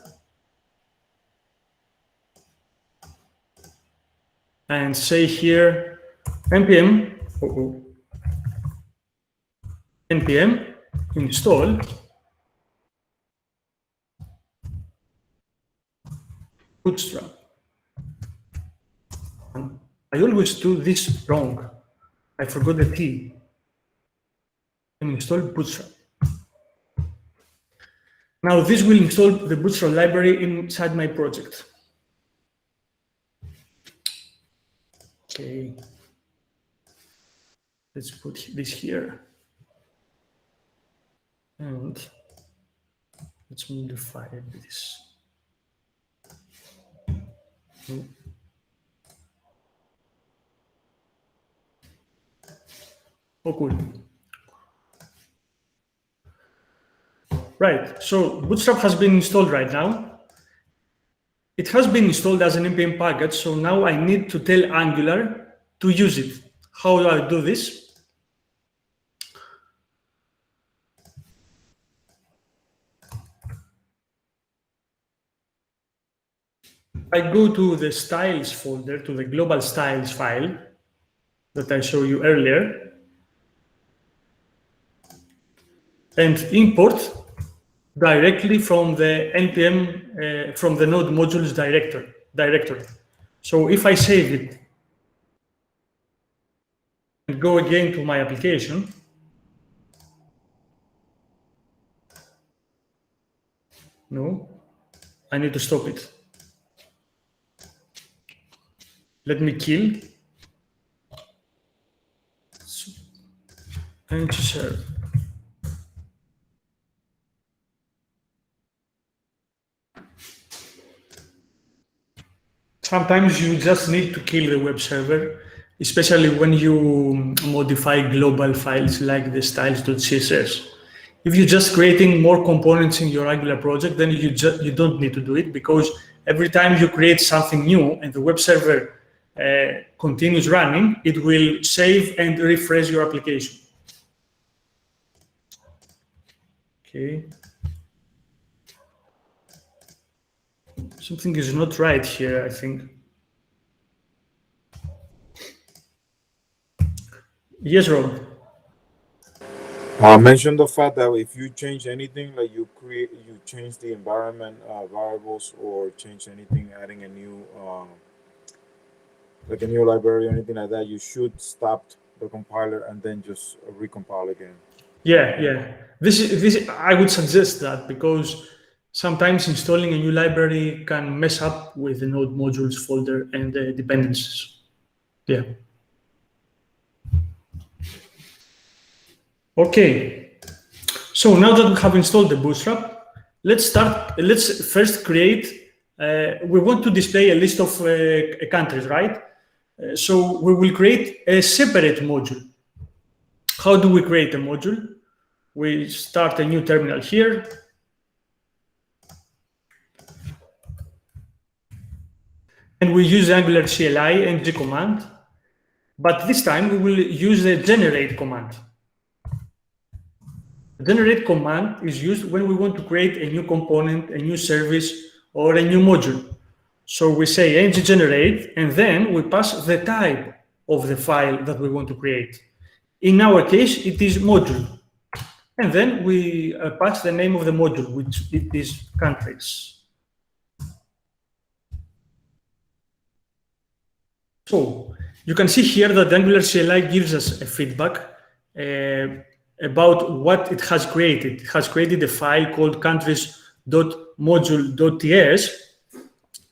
and say here npm install Bootstrap. I always do this wrong. I forgot the T. And install Bootstrap. Now this will install the Bootstrap library inside my project. Okay. Let's put this here. And let's modify this. Oh, cool. Right, so Bootstrap has been installed right now. It has been installed as an npm package, so now I need to tell Angular to use it. How do I do this? I go to the styles folder, to the global styles file that I showed you earlier, and import directly from the npm, from the node modules directory. So if I save it and go again to my application, no, I need to stop it. Let me kill and serve. Sometimes you just need to kill the web server, especially when you modify global files like the styles.css. If you're just creating more components in your Angular project, then you don't need to do it, because every time you create something new and the web server continues running, it will save and refresh your application. Okay. Something is not right here, I think. Yes, Rob. Mention the fact that if you change anything, like you change the environment variables, or change anything, adding a new like a new library or anything like that, you should stop the compiler and then just recompile again. Yeah. This I would suggest that, because sometimes installing a new library can mess up with the node modules folder and the dependencies. Yeah. Okay. So now that we have installed the Bootstrap, let's first create. We want to display a list of countries, right? So we will create a separate module. How do we create a module? We start a new terminal here. And we use Angular CLI and G command, but this time we will use the generate command. The generate command is used when we want to create a new component, a new service, or a new module. So we say ng-generate, and then we pass the type of the file that we want to create. In our case, it is module. And then we pass the name of the module, which it is countries. So you can see here that Angular CLI gives us a feedback about what it has created. It has created a file called countries.module.ts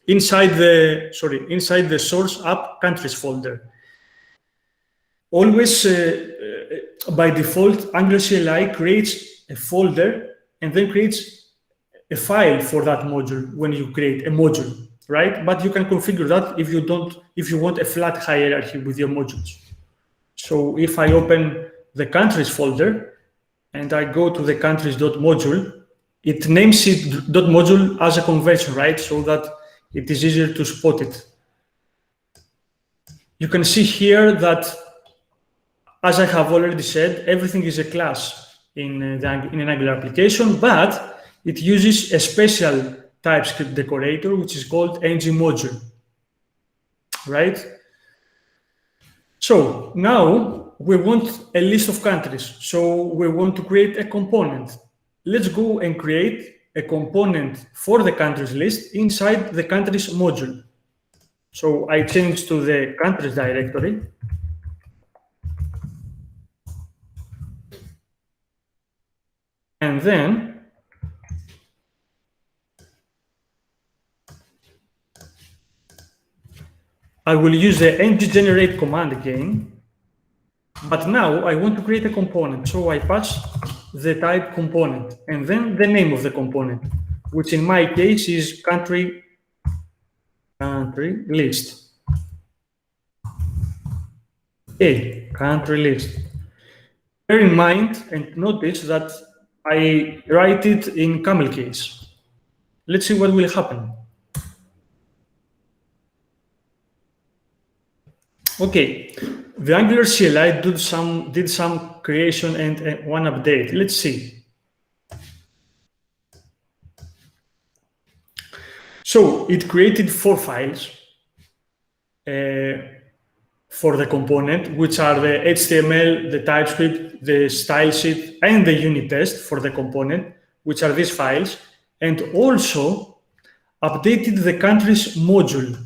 inside the source app countries folder. Always, by default, Angular CLI creates a folder and then creates a file for that module when you create a module. right? But you can configure that if you want a flat hierarchy with your modules. So if I open the countries folder and I go to the countries.module, it names it .module as a convention, right? So that it is easier to spot it. You can see here that, as I have already said, everything is a class in an Angular application, but it uses a special TypeScript decorator, which is called ng-module, right? So now we want a list of countries. So we want to create a component. Let's go and create a component for the countries list inside the countries module. So I change to the countries directory. And then I will use the ng-generate command again. But now I want to create a component. So I pass the type component and then the name of the component, which in my case is country list. Okay, country list. Bear in mind and notice that I write it in camel case. Let's see what will happen. Okay, the Angular CLI did some creation and one update. Let's see. So it created 4 files for the component, which are the HTML, the TypeScript, the style sheet, and the unit test for the component, which are these files, and also updated the countries module.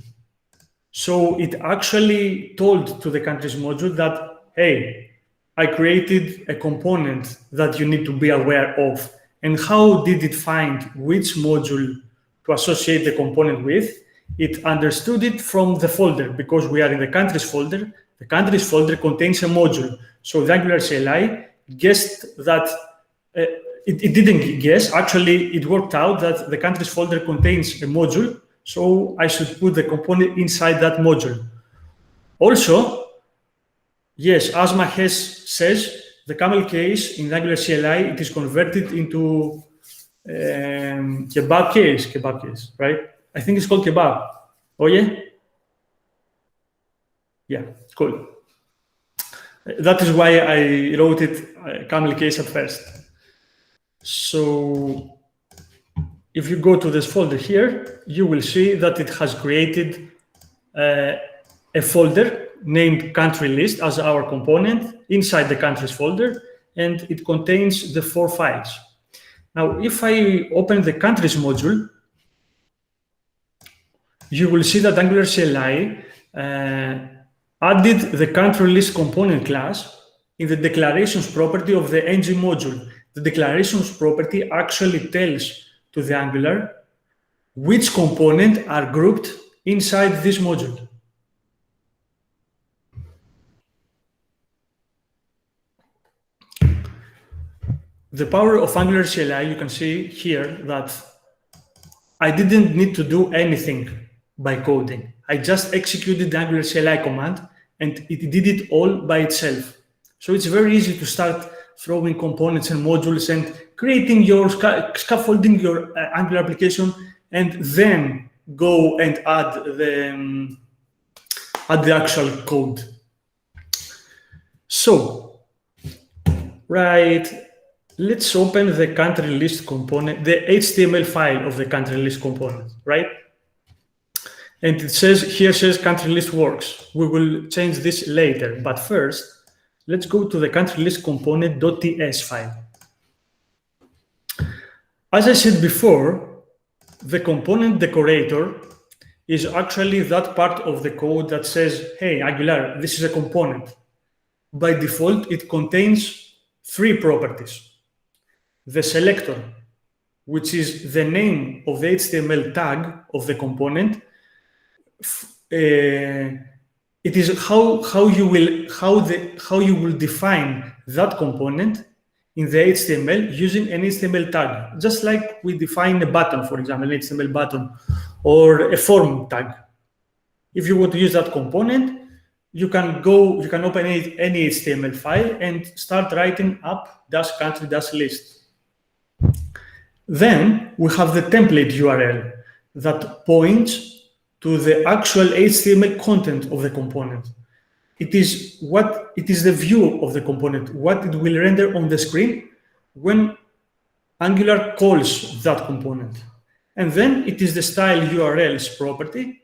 So it actually told to the countries module that, hey, I created a component that you need to be aware of. And how did it find which module to associate the component with? It understood it from the folder, because we are in the countries folder. The countries folder contains a module. So the Angular CLI guessed that, it didn't guess, actually it worked out that the countries folder contains a module. So I should put the component inside that module. Also, yes, as Mahesh says, the camel case in Angular CLI, it is converted into kebab case, right? I think it's called kebab. Oh yeah? Yeah, cool. That is why I wrote it camel case at first. So if you go to this folder here, you will see that it has created a folder named country list as our component inside the countries folder, and it contains the 4 files. Now, if I open the countries module, you will see that Angular CLI added the country list component class in the declarations property of the ng module. The declarations property actually tells to the Angular which component are grouped inside this module. The power of Angular CLI, you can see here that I didn't need to do anything by coding. I just executed the Angular CLI command and it did it all by itself. So it's very easy to start throwing components and modules and creating your scaffolding your Angular application, and then go and add the actual code. So, right, let's open the country list component, the HTML file of the country list component, right? And it says, here says country list works. We will change this later, but first, let's go to the country list component.ts file. As I said before, the component decorator is actually that part of the code that says, hey, Angular, this is a component. By default, it contains 3 properties. The selector, which is the name of the HTML tag of the component. It is how you will define that component in the HTML using an HTML tag, just like we define a button, for example, an HTML button or a form tag. If you want to use that component, you can open any HTML file and start writing app-country-list. Then we have the template URL that points to the actual HTML content of the component. It is the view of the component, what it will render on the screen when Angular calls that component. And then it is the style URLs property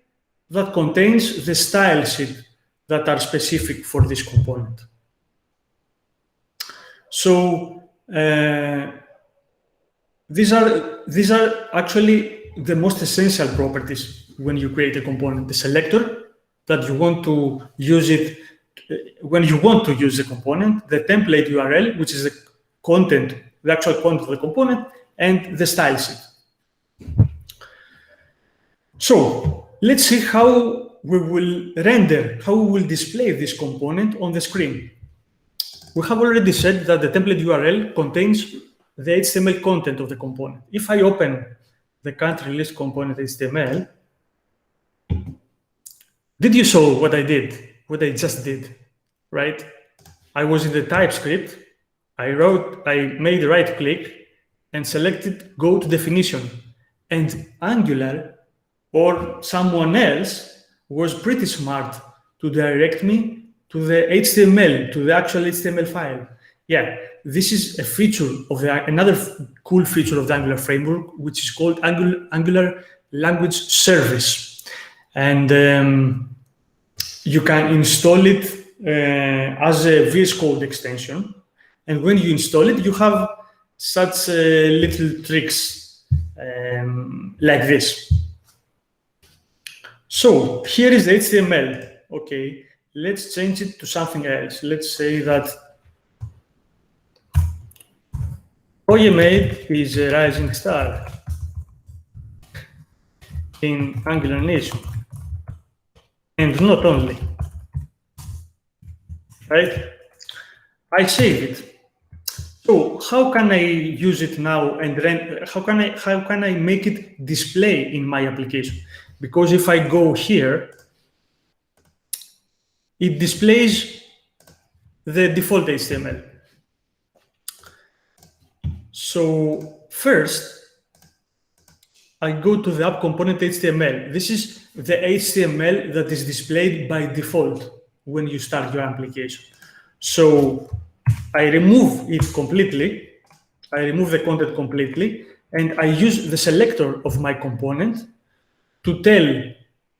that contains the style sheet that are specific for this component. So these are actually the most essential properties when you create a component. The selector that you want to use it when you want to use the component, the template URL, which is the actual content of the component, and the style sheet. So let's see how we will display this component on the screen. We have already said that the template URL contains the HTML content of the component. If I open the country list component HTML, did you saw what I did? What I just did, right? I was in the TypeScript. I made right click and selected go to definition. And Angular or someone else was pretty smart to direct me to the HTML, to the actual HTML file. Yeah, this is a feature of another cool feature of the Angular framework, which is called Angular Language Service. And you can install it as a VS Code extension. And when you install it, you have such little tricks like this. So here is the HTML. Okay, let's change it to something else. Let's say that Oye is a rising star in Angular Nation. And not only, right? I save it. So how can I use it now and how can I make it display in my application? Because if I go here, it displays the default HTML. So first, I go to the app component HTML. This is the HTML that is displayed by default when you start your application. So I remove it completely. I remove the content completely, and I use the selector of my component to tell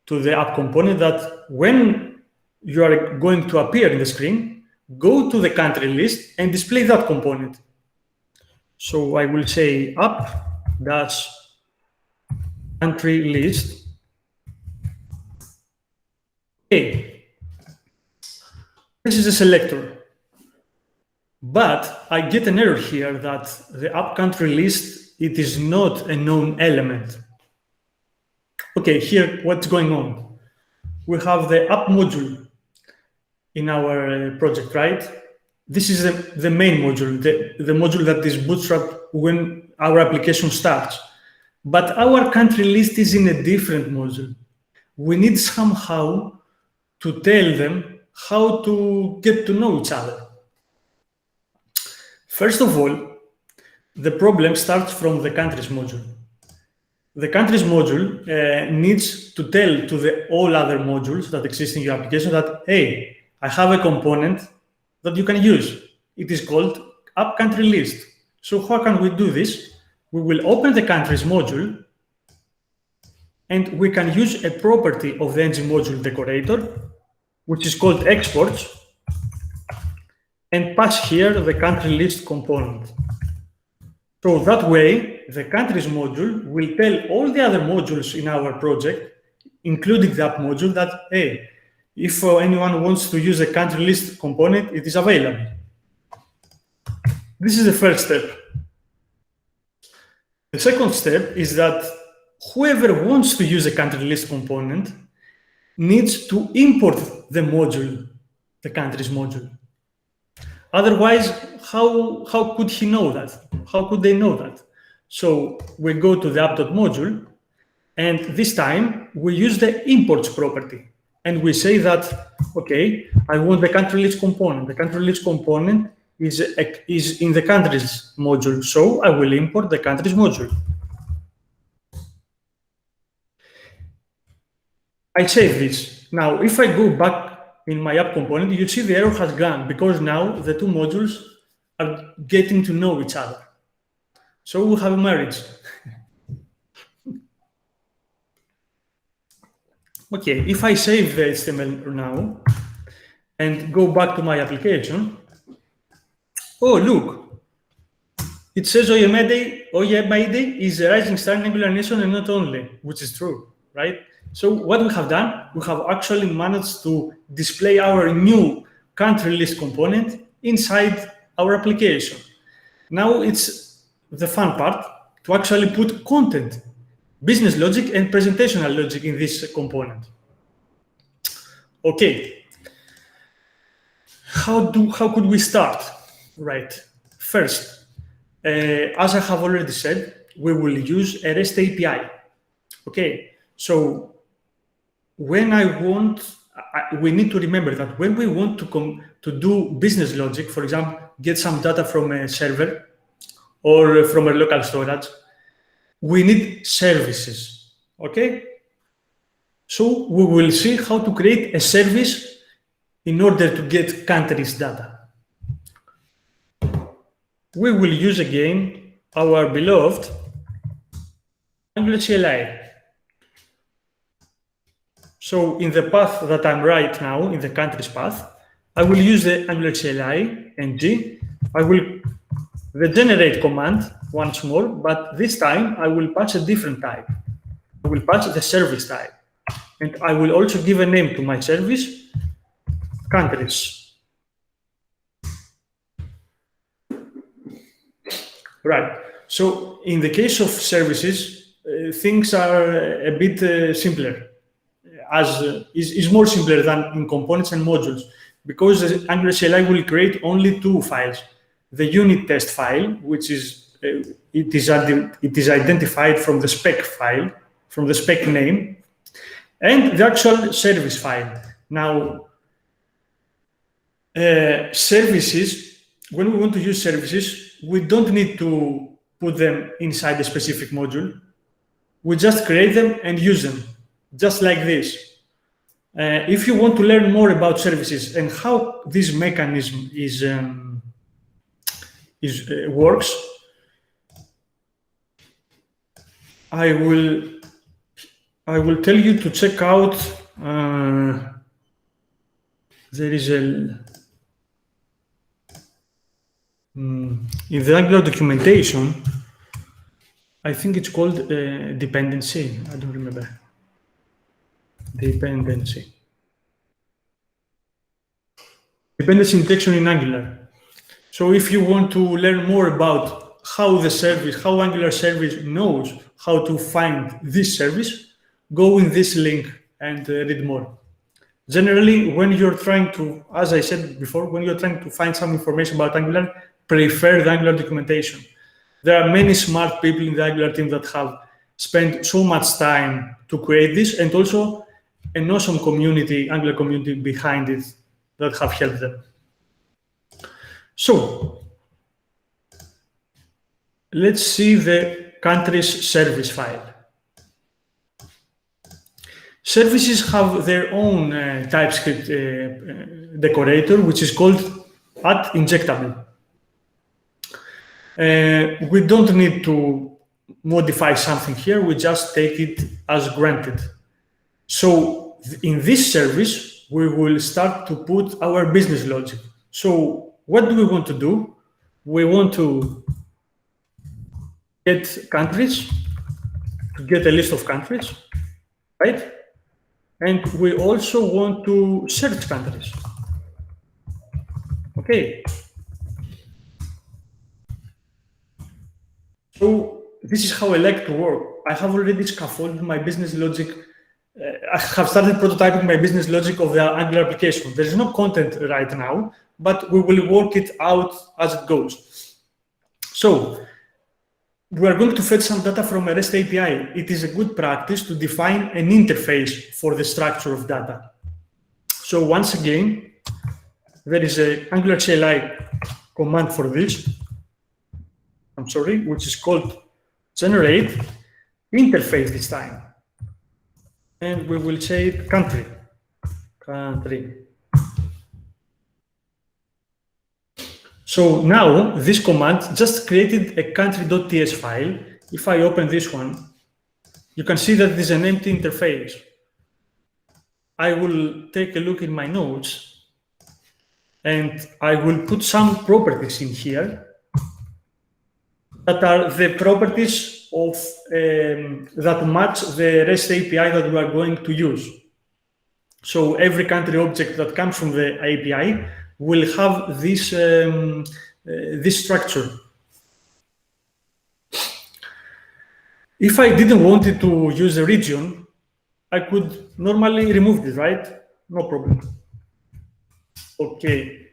to the app component that when you are going to appear in the screen, go to the country list and display that component. So I will say app-country list. Okay, this is a selector. But I get an error here that the app country list, it is not a known element. Okay, here, what's going on? We have the app module in our project, right? This is the main module, the module that is Bootstrap when our application starts. But our country list is in a different module. We need somehow to tell them how to get to know each other. First of all, the problem starts from the countries module. The countries module needs to tell to all other modules that exist in your application that, hey, I have a component that you can use. It is called app country list. So how can we do this? We will open the countries module and we can use a property of the engine module Decorator, which is called exports, and pass here the country list component. So that way, the countries module will tell all the other modules in our project, including the app module, that, hey, if anyone wants to use a country list component, it is available. This is the first step. The second step is that whoever wants to use a country list component needs to import the module, the countries module. Otherwise, how could he know that? How could they know that? So we go to the app.module And this time, we use the imports property. And we say that, okay, I want the country list component. The country list component is in the countries module. So I will import the countries module. I save this. Now, if I go back in my app component, you see the error has gone because now the two modules are getting to know each other. So we have a marriage. Okay, if I save the HTML now and go back to my application, oh, look, it says Oye and Ari is a rising star in Angular Nation and not only, which is true, right? So what we have done, we have actually managed to display our new country list component inside our application. Now it's the fun part to actually put content, business logic and presentational logic in this component. Okay. How could we start? Right. First, as I have already said, we will use a REST API. Okay. So when we need to remember that when we want to do business logic, for example, get some data from a server or from a local storage, we need services, okay? So we will see how to create a service in order to get countries data. We will use again our beloved Angular CLI. So in the path that I'm right now, in the countries path, I will use the Angular CLI ng. I will the generate command once more, but this time I will patch a different type. I will patch the service type. And I will also give a name to my service, countries. Right. So in the case of services, things are a bit simpler. Is more simpler than in components and modules, because the Angular CLI will create only two files: the unit test file, which is it is identified from the spec file, from the spec name, and the actual service file. Now, services, when we want to use services, we don't need to put them inside a specific module. We just create them and use them, just like this. If you want to learn more about services and how this mechanism works, I will tell you to check out. There is in the Angular documentation, I think it's called Dependency. I don't remember. Dependency injection in Angular. So if you want to learn more about how Angular service knows how to find this service, go in this link and read more. Generally, when you're trying to, as I said before, when you're trying to find some information about Angular, prefer the Angular documentation. There are many smart people in the Angular team that have spent so much time to create this, and also an awesome community, Angular community behind it that have helped them. So let's see the country's service file. Services have their own TypeScript decorator, which is called @injectable. We don't need to modify something here. We just take it as granted. So in this service, we will start to put our business logic. So what do we want to do? We want to get countries, to get a list of countries, right? And we also want to search countries. Okay. So this is how I like to work. I have already scaffolded my business logic. I have started prototyping my business logic of the Angular application. There is no content right now, but we will work it out as it goes. So we are going to fetch some data from a REST API. It is a good practice to define an interface for the structure of data. So once again, there is a Angular CLI command for this, which is called generate interface this time. And we will say country. So now this command just created a country.ts file. If I open this one, you can see that it is an empty interface. I will take a look in my notes and I will put some properties in here that are the properties of that match the REST API that we are going to use. So every country object that comes from the API will have this, this structure. If I didn't want it to use a region, I could normally remove it, right? No problem. Okay.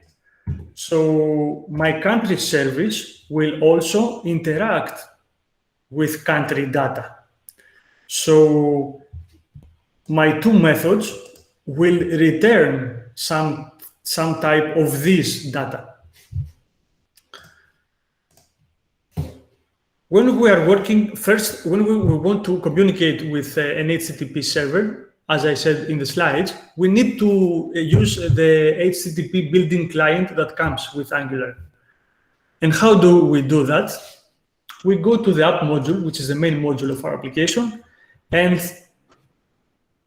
So my country service will also interact with country data. So my two methods will return some type of this data. When we are working first, when we want to communicate with an HTTP server, as I said in the slides, we need to use the HTTP built-in client that comes with Angular. And how do we do that? We go to the app module, which is the main module of our application, and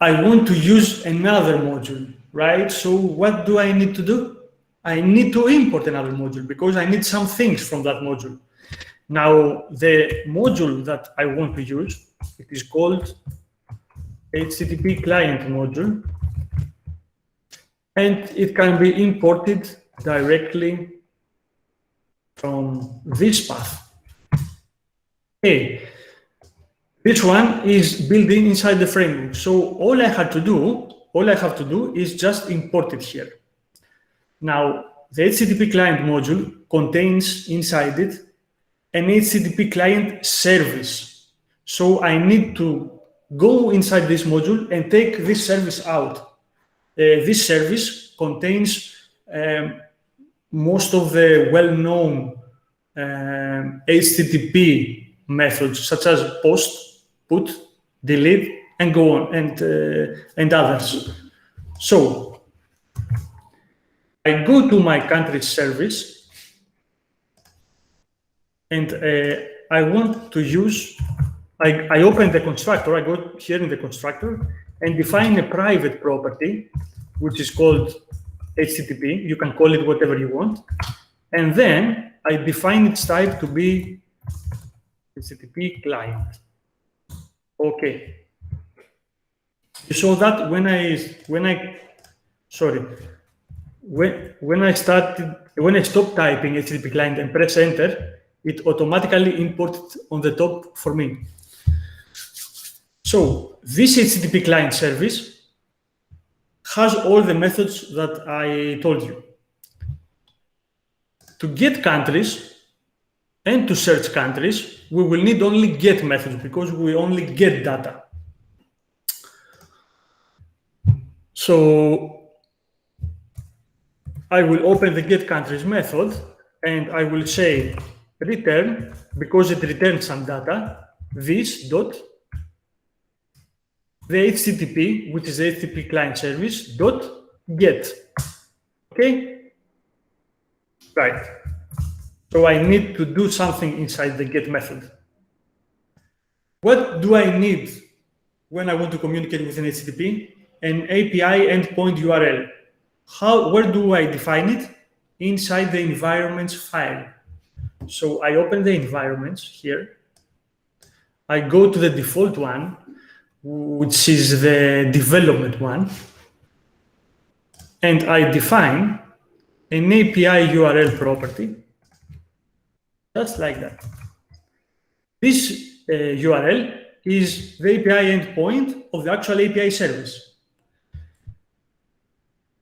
I want to use another module, right? So what do I need to do? I need to import another module because I need some things from that module. Now, the module that I want to use, it is called HTTP client module, and it can be imported directly from this path. Okay. This one is built inside the framework. So all I have to do is just import it here. Now, the HTTP client module contains inside it an HTTP client service. So I need to go inside this module and take this service out. This service contains most of the well-known HTTP methods, such as post, put, delete, and go on, and others. So I go to my country service, and I want to use, I open the constructor, I go here in the constructor, and define a private property, which is called HTTP. You can call it whatever you want. And then I define its type to be HTTP client. Okay. You saw that when I stopped typing HTTP client and press enter, it automatically imported on the top for me. So this HTTP client service has all the methods that I told you. To get countries and to search countries, we will need only get methods because we only get data. So I will open the get countries method and I will say return, because it returns some data, this dot the HTTP, which is the HTTP client service, dot get. Okay? Right. So I need to do something inside the get method. What do I need when I want to communicate with an HTTP? An API endpoint URL. Where do I define it? Inside the environments file. So I open the environments here. I go to the default one, which is the development one. And I define an API URL property. Just like that. This URL is the API endpoint of the actual API service.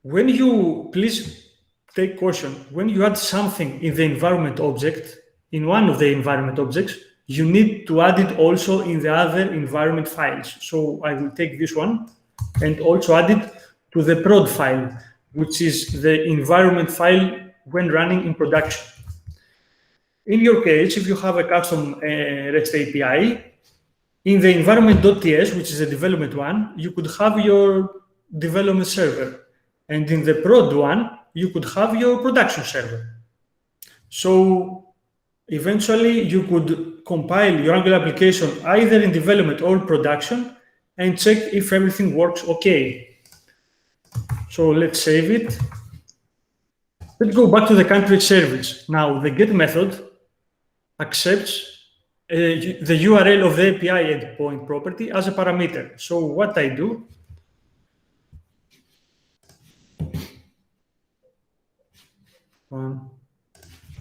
When you, please take caution, when you add something in the environment object, in one of the environment objects, you need to add it also in the other environment files. So I will take this one and also add it to the prod file, which is the environment file when running in production. In your case, if you have a custom REST API, in the environment.ts, which is a development one, you could have your development server. And in the prod one, you could have your production server. So eventually, you could compile your Angular application either in development or production and check if everything works okay. So let's save it. Let's go back to the country service. Now, the get method accepts the URL of the API endpoint property as a parameter. So what I do,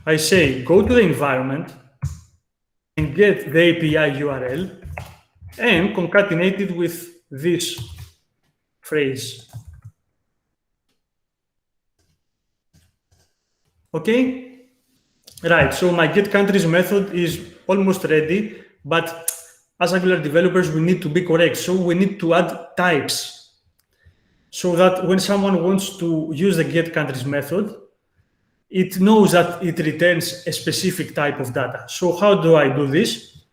I say go to the environment and get the API URL and concatenate it with this phrase. Okay? Right, so my get countries method is almost ready, but as Angular developers, we need to be correct. So we need to add types so that when someone wants to use the get countries method, it knows that it returns a specific type of data. So how do I do this?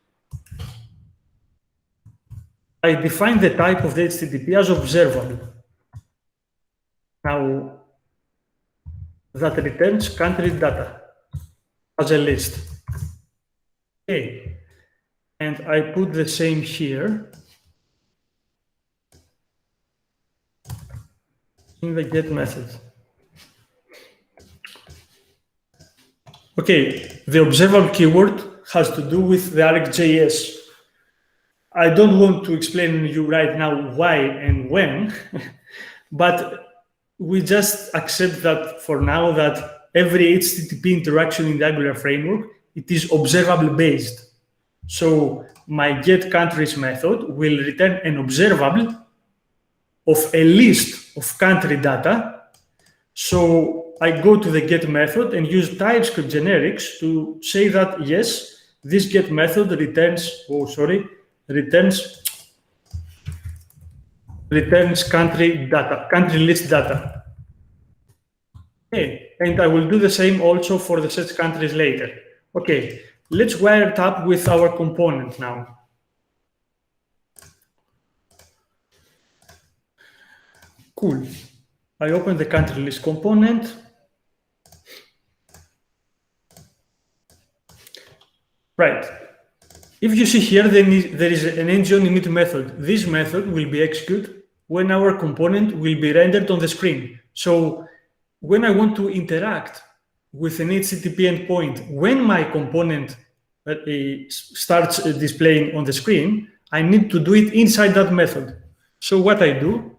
I define the type of the HTTP as observable. Now, that returns country data as a list. Okay, and I put the same here in the get method. Okay, the observable keyword has to do with the ArcJS. I don't want to explain to you right now why and when, but we just accept that for now that every HTTP interaction in the Angular framework, it is observable based. So my get countries method will return an observable of a list of country data. So I go to the get method and use TypeScript generics to say that, yes, this get method returns country data, country list data. Okay, and I will do the same also for the set countries later. Okay, let's wire it up with our component now. Cool. I open the country list component. Right. If you see here, then there is an ng-on-init method. This method will be executed when our component will be rendered on the screen. So when I want to interact with an HTTP endpoint, when my component starts displaying on the screen, I need to do it inside that method. So what I do,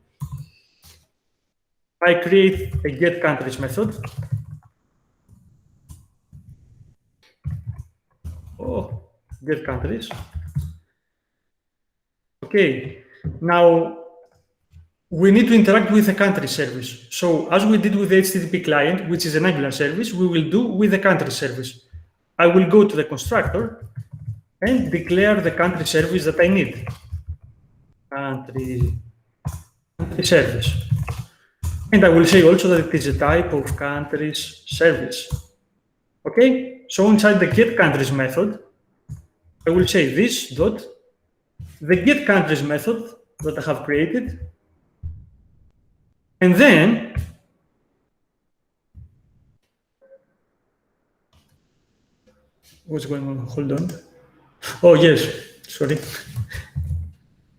I create a get countries method. Oh, get countries. Okay, now we need to interact with the country service. So as we did with the HTTP client, which is an Angular service, we will do with the country service. I will go to the constructor and declare the country service that I need. Country service. And I will say also that it is a type of countries service. Okay, so inside the get countries method, I will say this dot, the get countries method that I have created, and then what's going on? Hold on. Oh yes, sorry.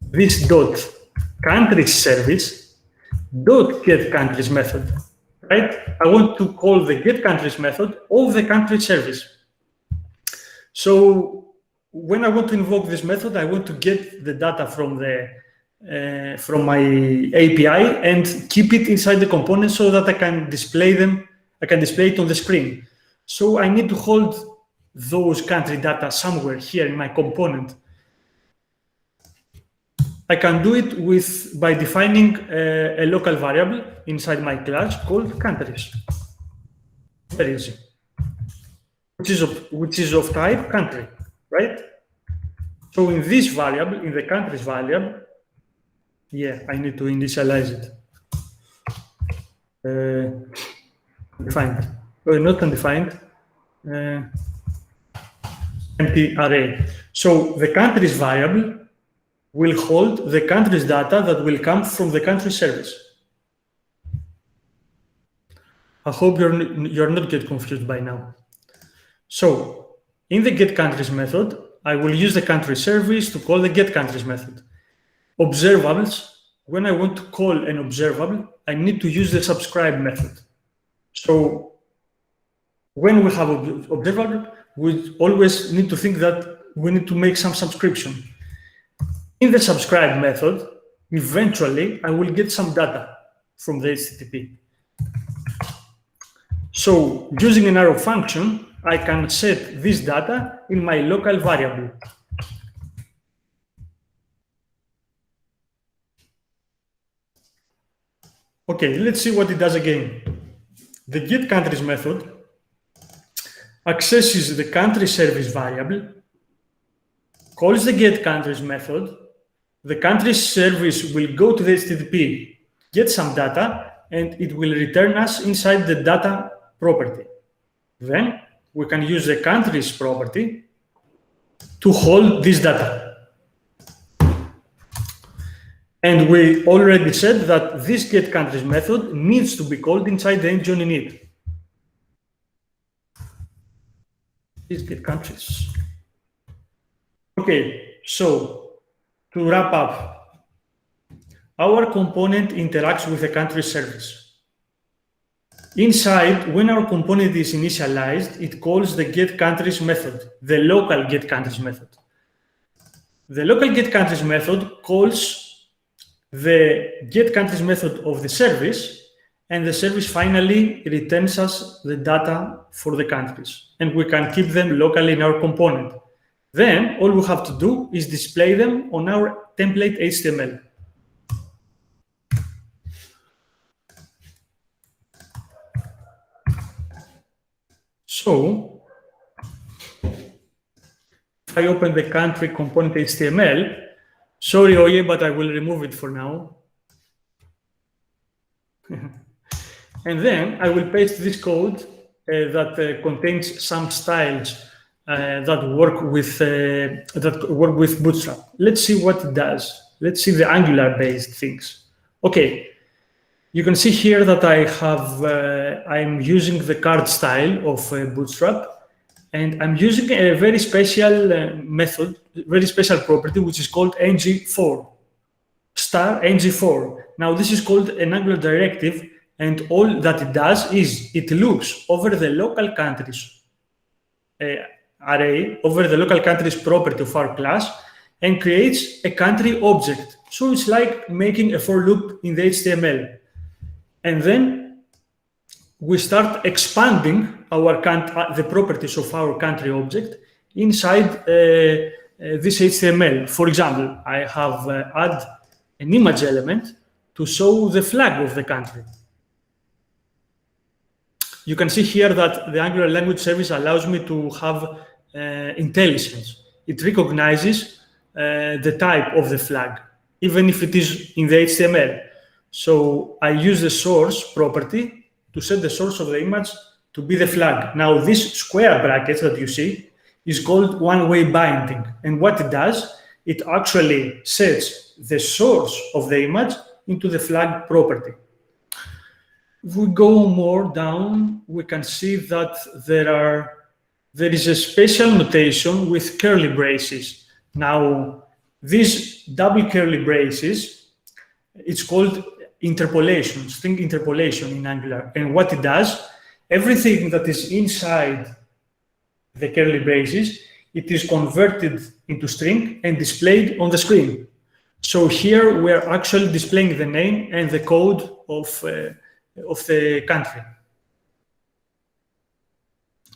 This dot countries service dot get countries method, right? I want to call the get countries method of the country service. So when I want to invoke this method, I want to get the data from my API and keep it inside the component so that I can display them. I can display it on the screen. So I need to hold those country data somewhere here in my component. I can do it by defining a local variable inside my class called countries. Very easy. Which is of type country, right? So in this variable, in the countries variable, yeah, I need to initialize it. Defined, not undefined, empty array. So the countries variable will hold the country's data that will come from the country service. I hope you're not get confused by now. So in the getCountries method, I will use the country service to call the getCountries method. Observables, when I want to call an observable, I need to use the subscribe method. So when we have observable, we always need to think that we need to make some subscription. In the subscribe method, eventually I will get some data from the HTTP. So using an arrow function, I can set this data in my local variable. Okay, let's see what it does again. The getCountries method accesses the country service variable, calls the getCountries method. The country service will go to the HTTP, get some data, and it will return us inside the data property. Then we can use the countries property to hold this data. And we already said that this getCountries method needs to be called inside the engine init. This getCountries. Okay, so to wrap up, our component interacts with the country service. Inside, when our component is initialized, it calls the getCountries method, the local getCountries method. The local getCountries method calls the getCountries method of the service, and the service finally returns us the data for the countries, and we can keep them locally in our component. Then all we have to do is display them on our template HTML. So if I open the country component HTML, sorry, Oye, but I will remove it for now. And then I will paste this code that contains some styles that work with Bootstrap. Let's see what it does. Let's see the Angular-based things. Okay, you can see here that I'm using the card style of Bootstrap, and I'm using a very special method, very special property, which is called ng4, star ng4. Now, this is called an Angular directive, and all that it does is it loops over the local countries array, over the local countries property of our class, and creates a country object. So it's like making a for loop in the HTML. And then we start expanding the properties of our country object inside this HTML. For example, I have add an image element to show the flag of the country. You can see here that the Angular language service allows me to have intelligence. It recognizes the type of the flag, even if it is in the HTML. So I use the source property to set the source of the image to be the flag. Now, this square brackets that you see is called one-way binding. And what it does, it actually sets the source of the image into the flag property. If we go more down, we can see that there is a special notation with curly braces. Now, these double curly braces, it's called interpolation, string interpolation in Angular. And what it does, everything that is inside the curly braces, it is converted into string and displayed on the screen. So here we're actually displaying the name and the code of the country.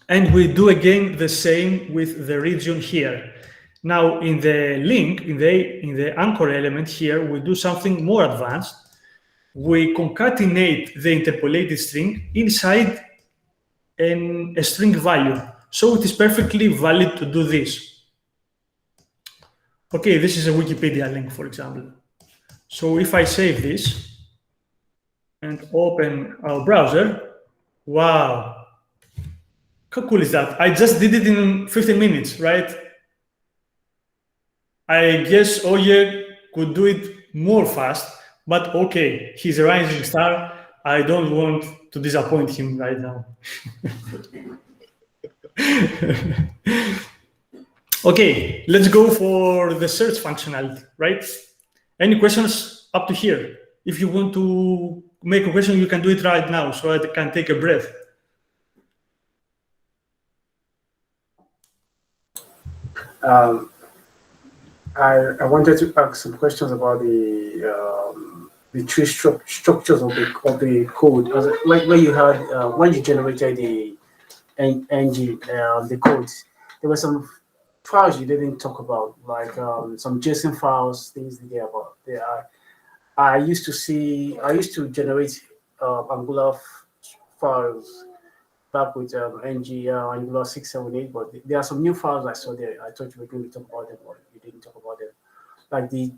And we do again the same with the region here. Now in the link, in the anchor element here, we do something more advanced. We concatenate the interpolated string inside a string value. So it is perfectly valid to do this. Okay, this is a Wikipedia link, for example. So if I save this and open our browser, wow, how cool is that? I just did it in 15 minutes, right? I guess Oye could do it more fast, but okay, he's a rising star. I don't want to disappoint him right now. Okay, let's go for the search functionality, right? Any questions up to here? If you want to make a question, you can do it right now, so I can take a breath. I wanted to ask some questions about the tree structures of the code. Like when you had when you generated the engine the codes, there were some files you didn't talk about, like some JSON files, things there about there. I used to generate Angular files back with Angular 678, but there are some new files I saw there. I thought you were going to talk about them, but you didn't talk about them. Like the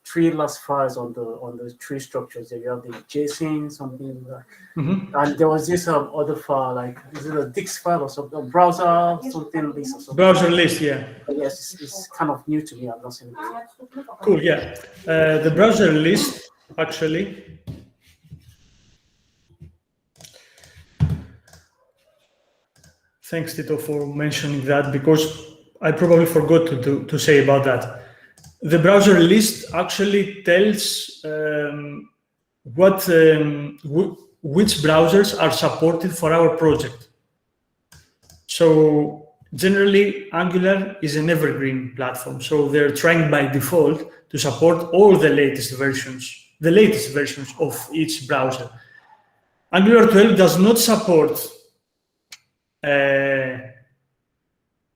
three last files on the tree structures. There you have the JSON something, and there was this other file, like is it a Dix file or something, a browser something list or something. Browser list, yeah. Yes, it's kind of new to me. I've not seen it. Cool, yeah. The browser list actually. Thanks, Tito, for mentioning that, because I probably forgot to say about that. The browser list actually tells which browsers are supported for our project. So generally, Angular is an evergreen platform, so they're trying by default to support all the latest versions of each browser. Angular 12 does not support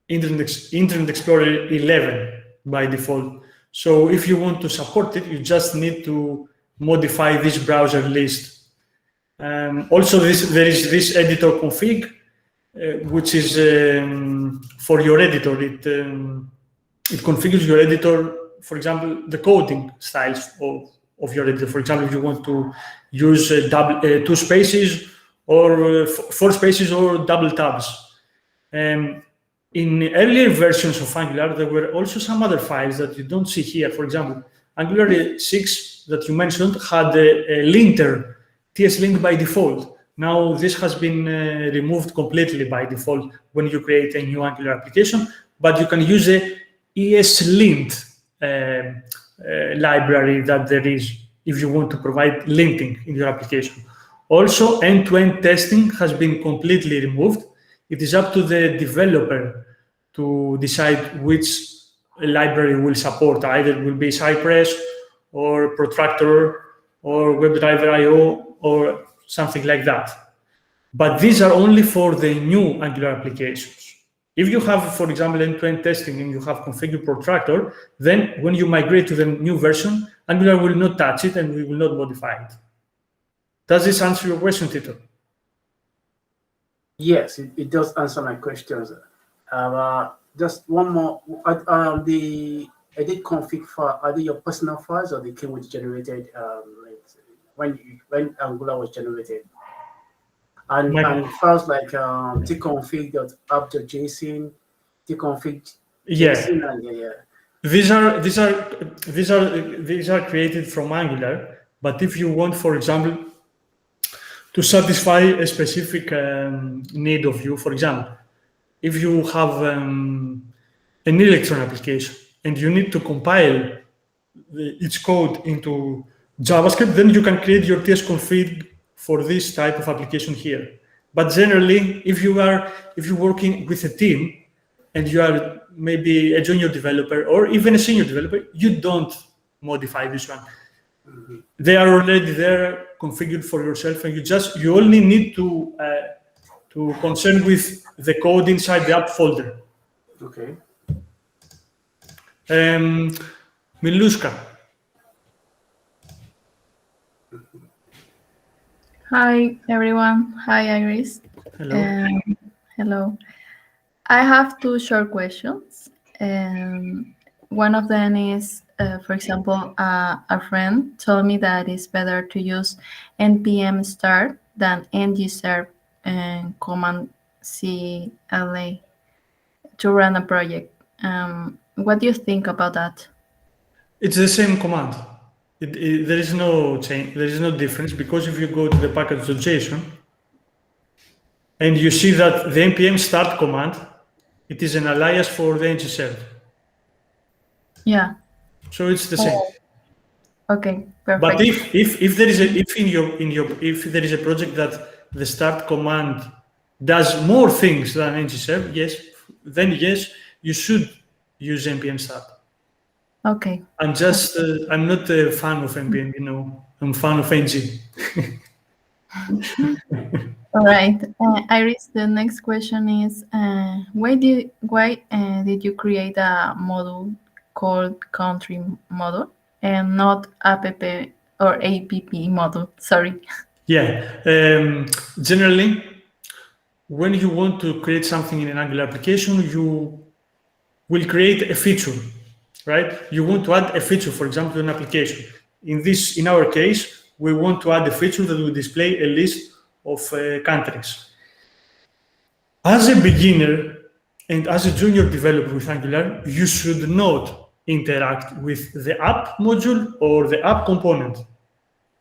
Internet Explorer 11 by default. So if you want to support it, you just need to modify this browser list. Also, there is this editor config, which is for your editor. It configures your editor, for example, the coding styles of your editor. For example, if you want to use two spaces or four spaces or double tabs. In earlier versions of Angular, there were also some other files that you don't see here. For example, Angular 6 that you mentioned had a linter, TS-link by default. Now this has been removed completely by default when you create a new Angular application, but you can use a ESLint library that there is if you want to provide linting in your application. Also, end-to-end testing has been completely removed. It is up to the developer to decide which library will support. Either it will be Cypress or Protractor or WebDriver IO or something like that. But these are only for the new Angular applications. If you have, for example, end-to-end testing and you have configured Protractor, then when you migrate to the new version, Angular will not touch it and we will not modify it. Does this answer your question, Tito? Yes, it does answer my questions. Just one more. The edit config file, are they your personal files or they came with generated when Angular was generated? And files like tconfig.app.json, tconfig. JSON, and These are created from Angular, but if you want, for example, to satisfy a specific need of you, for example, if you have an Electron application and you need to compile its code into JavaScript, then you can create your tsconfig for this type of application here. But generally, if you're working with a team and you are maybe a junior developer or even a senior developer, you don't modify this one. They are already there, configured for yourself, and you only need to concern with the code inside the app folder. Okay. Miluska. Hi everyone. Hi Iris. Hello. Hello. I have two short questions. one of them is, for example, a friend told me that it's better to use npm start than ngserve and command cla to run a project. What do you think about that? It's the same command. There is no change. There is no difference, because if you go to the package.json and you see that the npm start command, it is an alias for the ngserve. Yeah. So it's the same. Okay, perfect. But if there is if there is a project that the start command does more things than ngserve, then you should use npm start. Okay. I'm not a fan of npm, I'm a fan of ng. All right, Iris, the next question is, why did you create a module called country module and not app or app module? Sorry. Yeah, generally, when you want to create something in an Angular application, you will create a feature, right? You want to add a feature, for example, to an application. In our case, we want to add a feature that will display a list of countries. As a beginner and as a junior developer with Angular, you should not interact with the app module or the app component,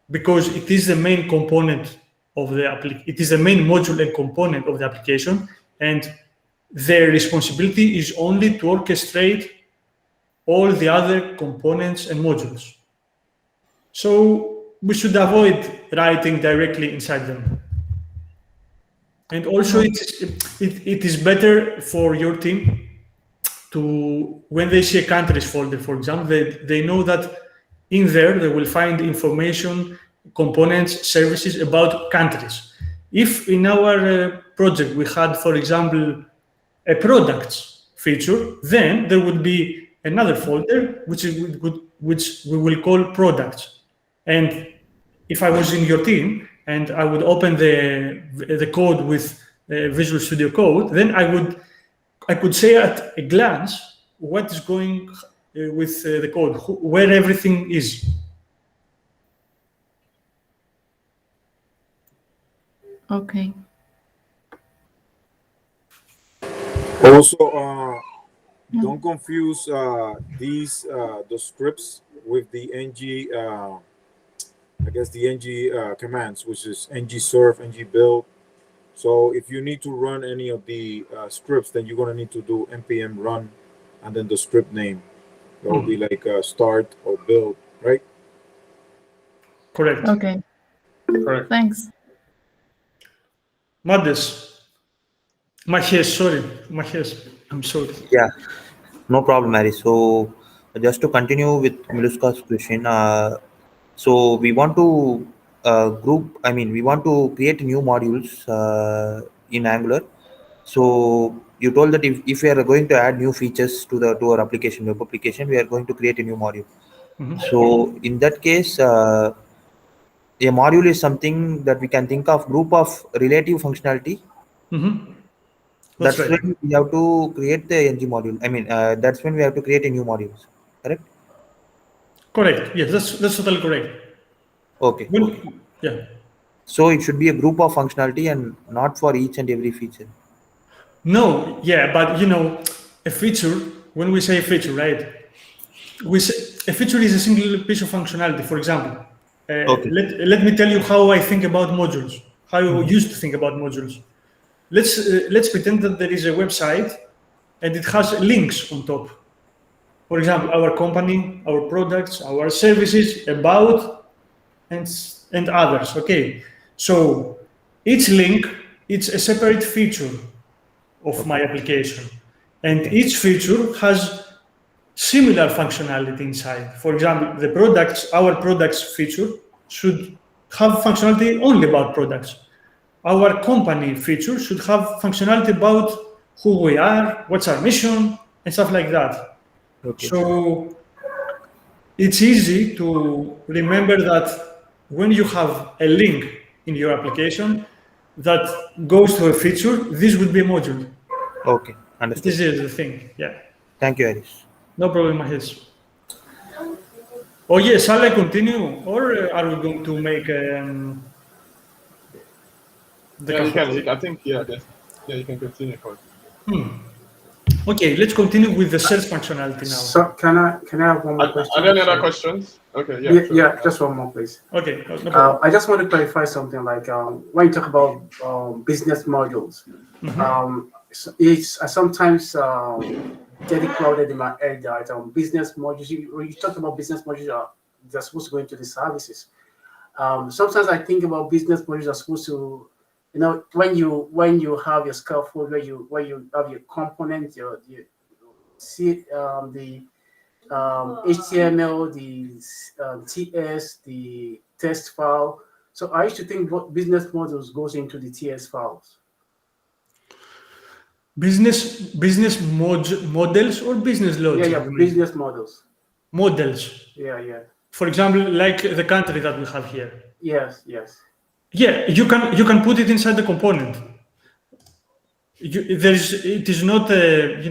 because it is the main component of the application. It is the main module and component of the application, and their responsibility is only to orchestrate all the other components and modules. So we should avoid writing directly inside them. And also, it is better for your team to, when they see a countries folder, for example, they know that in there they will find information, components, services about countries. If in our project we had, for example, a products feature, then there would be another folder which we will call products. And if I was in your team and I would open the code with Visual Studio Code, then I could say at a glance what is going with the code, where everything is. Okay. Also, don't confuse those scripts with the ng, I guess the ng commands, which is ngserve, ngbuild. So if you need to run any of the scripts, then you're going to need to do npm run and then the script name. That will be like start or build, right? Correct. Okay. Correct. Thanks. Mahesh, I'm sorry. Yeah, no problem, Ari. So just to continue with Miluska's question, so we want to we want to create new modules in Angular. So you told that if we are going to add new features to our application, web application, we are going to create a new module. So in that case, a module is something that we can think of group of relative functionality. That's right. when we have to create the ng module. That's when we have to create a new module. Correct? Correct. Yes, that's totally correct. Okay. Yeah. So it should be a group of functionality and not for each and every feature. No, yeah, but a feature, when we say feature, right? We say a feature is a single piece of functionality. For example, let me tell you how I think about modules, how I used to think about modules. Let's pretend that there is a website and it has links on top. For example, our company, our products, our services, about, and others. Okay, so each link, it's a separate feature of my application, and each feature has similar functionality inside. For example, our products feature should have functionality only about products. Our company feature should have functionality about who we are, what's our mission, and stuff like that. Okay. So it's easy to remember that when you have a link in your application that goes to a feature, this would be a module. Okay, understood. This is the thing, yeah. Thank you, Aris. No problem, Mahesh. Oh yes, shall I continue, or are we going to make the Yeah, you cajon? can. I think yeah, you can continue for. Okay, let's continue with the search functionality now. So can I have one more question? Are there any other questions? Okay, yeah, Yeah, sure. yeah, just one more, please. Okay, no problem. I just want to clarify something. Like when you talk about business modules, I sometimes get it clouded in my head that business modules. When you talk about business modules, they're supposed to go into the services. Sometimes I think about business modules are supposed to, when you have your scaffold, where you have your component, you see the HTML, the TS, the test file. So I used to think what business models goes into the TS files. Business models or business logic? Yeah, business models. Models. Yeah. For example, like the country that we have here. Yes. Yeah, you can put it inside the component. It is not it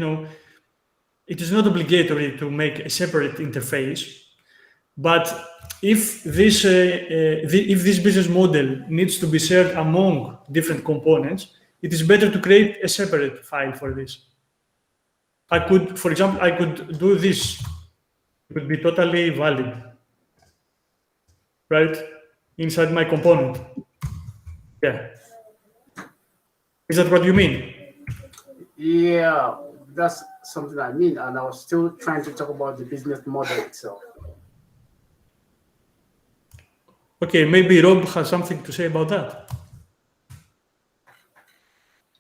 is not obligatory to make a separate interface, but if this business model needs to be shared among different components, it is better to create a separate file for this. For example, I could do this. It would be totally valid, right? Inside my component. Yeah. Is that what you mean? Yeah, that's something I mean, and I was still trying to talk about the business model itself. Okay, maybe Rob has something to say about that.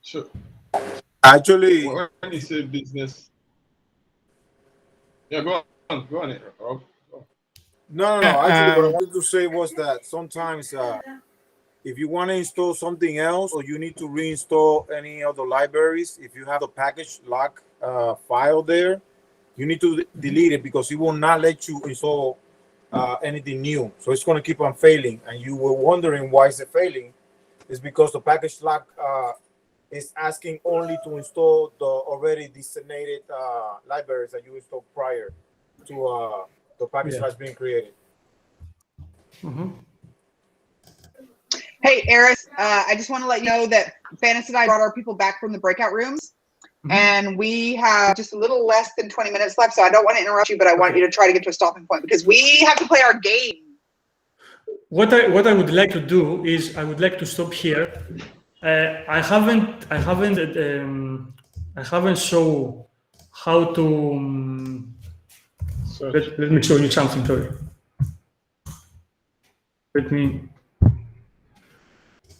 Sure. Actually, When you say business, yeah, go on it, Rob. no. Actually, what I wanted to say was that sometimes if you want to install something else or you need to reinstall any of the libraries, if you have a package lock file there, you need to delete it because it will not let you install anything new. So it's going to keep on failing. And you were wondering why is it failing? It's because the package lock is asking only to install the already designated libraries that you installed prior to the package that's being created. Hey, Eris, I just want to let you know that Fannis and I brought our people back from the breakout rooms, and we have just a little less than 20 minutes left, so I don't want to interrupt you, but I want you to try to get to a stopping point because we have to play our game. What I would like to do is I would like to stop here. I haven't shown how to. Let me show you something. Sorry. Let me.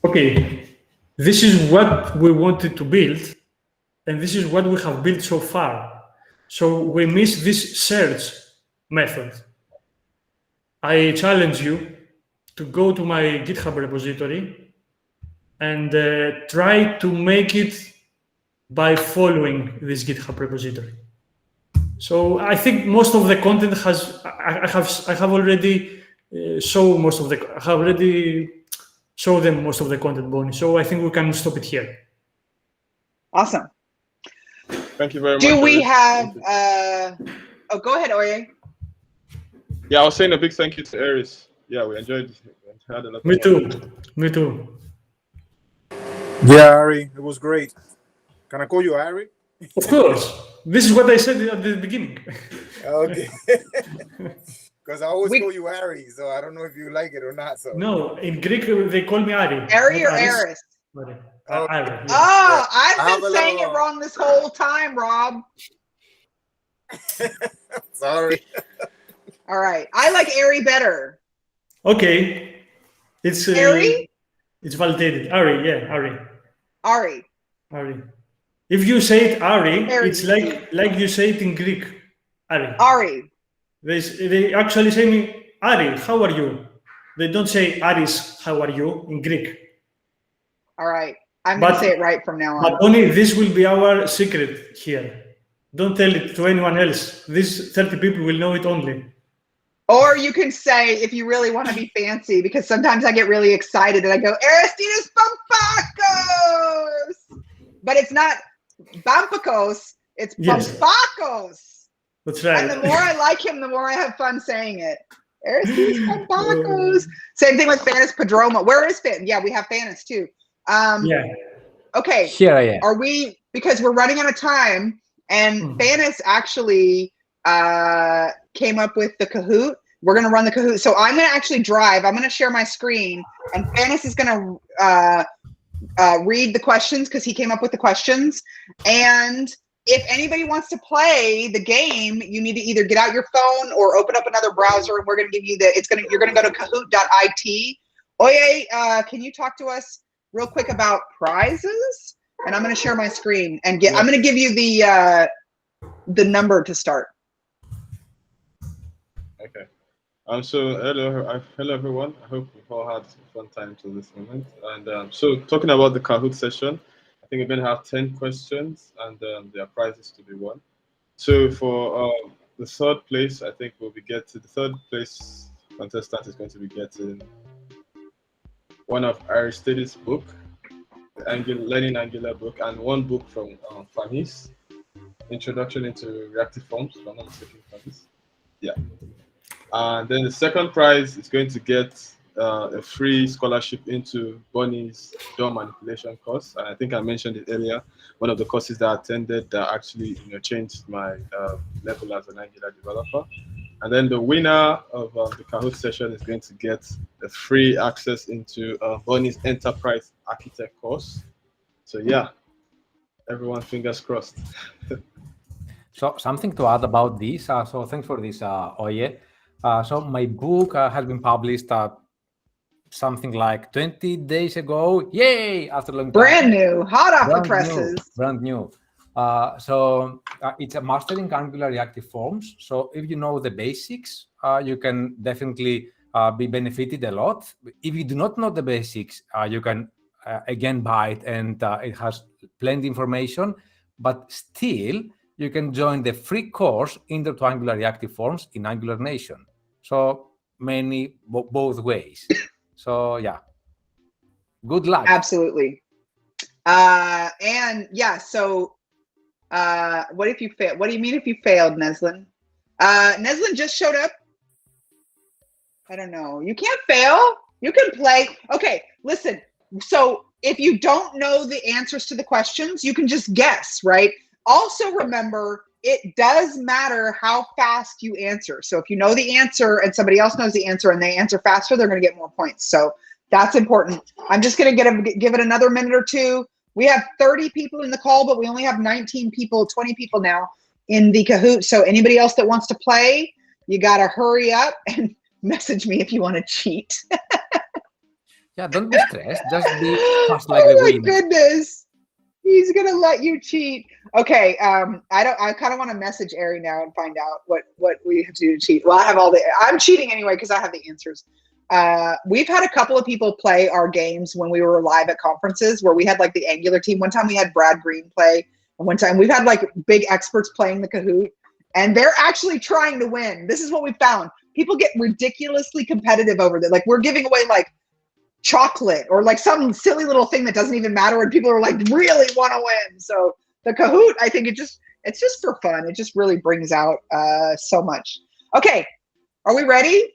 Okay, this is what we wanted to build, and this is what we have built so far. So we miss this search method. I challenge you to go to my GitHub repository and try to make it by following this GitHub repository. So I think most of the content I have already shown most of the. I have already show them most of the content, Bonnie. So I think we can stop it here. Awesome. Thank you very much. Do we have? Oh, go ahead, Oye. Yeah, I was saying a big thank you to Aries. Yeah, we enjoyed. Had a lot. Me too. Me too. Yeah, Ari, it was great. Can I call you Ari? Of course. This is what I said at the beginning. Okay. Because I always call you Ari, so I don't know if you like it or not. So no, in Greek they call me Ari. Ari or Eris? Ari. Yeah. Oh, I've been saying it wrong this whole time, Rob. Sorry. All right, I like Ari better. Okay, it's Ari. It's validated. Ari, yeah, Ari. Ari. Ari. If you say it Ari, it's easy. like you say it in Greek. Ari. Ari. They actually say me, Ari, how are you? They don't say Aris, how are you in Greek. All right. I'm going to say it right from now on. But only this will be our secret here. Don't tell it to anyone else. These 30 people will know it only. Or you can say, if you really want to be fancy, because sometimes I get really excited and I go, Aristides Pampakos! But it's not Pampakos, it's Pampakos. That's right. And the more I like him, the more I have fun saying it. Eris con tacos. Same thing with Fanis Padroma. Where is Fan? Yeah, we have Fanis too. Yeah. Okay. Here I am. Are we, because we're running out of time, and Fanis actually came up with the Kahoot. We're going to run the Kahoot. So I'm going to actually drive. I'm going to share my screen, and Fanis is going to read the questions because he came up with the questions. And if anybody wants to play the game, you need to either get out your phone or open up another browser, and we're going to give you you're going to go to kahoot.it. Oye, can you talk to us real quick about prizes? And I'm going to share my screen and I'm going to give you the number to start. Okay. So hello everyone. I hope you've all had a fun time till this moment. And so talking about the Kahoot session, I think we're going to have 10 questions, and there are prizes to be won. So for the third place, I think the third place contestant is going to be getting one of Aristides' book, the Learning Angular book, and one book from Fanis, Introduction into Reactive Forms, if I'm not mistaken, Fanis. Yeah. And then the second prize is going to get a free scholarship into Bonnie's DOM manipulation course. And I think I mentioned it earlier. One of the courses that I attended that actually changed my level as an Angular developer. And then the winner of the Kahoot session is going to get a free access into Bonnie's Enterprise Architect course. So yeah, everyone fingers crossed. So something to add about this. So thanks for this, Oye. So my book has been published something like 20 days ago. Yay! After a long time. Brand new, hot off the presses. Brand new. So it's a mastering Angular reactive forms. So if you know the basics, you can definitely be benefited a lot. If you do not know the basics, you can again buy it, and it has plenty of information, but still you can join the free course Intro to Angular Reactive Forms in Angular Nation. So both ways. So yeah, good luck. Absolutely. And yeah, so what if you fail? What do you mean if you failed, Neslin? Neslin just showed up. I don't know. You can't fail. You can play. Okay, listen. So if you don't know the answers to the questions, you can just guess, right? Also remember, it does matter how fast you answer. So if you know the answer and somebody else knows the answer and they answer faster, they're going to get more points. So that's important. I'm just going to give it another minute or two. We have 30 people in the call, but we only have 19 people, 20 people now in the Kahoot. So anybody else that wants to play, you got to hurry up and message me if you want to cheat. Yeah, don't be stressed. Just be fast like the wind. Oh my goodness. He's gonna let you cheat. Okay, I kind of want to message Ari now and find out what we have to do to cheat. Well, I'm cheating anyway because I have the answers. We've had a couple of people play our games when we were live at conferences where we had like the Angular team. One time we had Brad Green play, and one time we've had like big experts playing the Kahoot, and they're actually trying to win. This is what we found. People get ridiculously competitive over that. Like we're giving away like chocolate or like some silly little thing that doesn't even matter, and people are like really want to win. So the Kahoot, I think it's just for fun. It just really brings out so much. Okay, are we ready?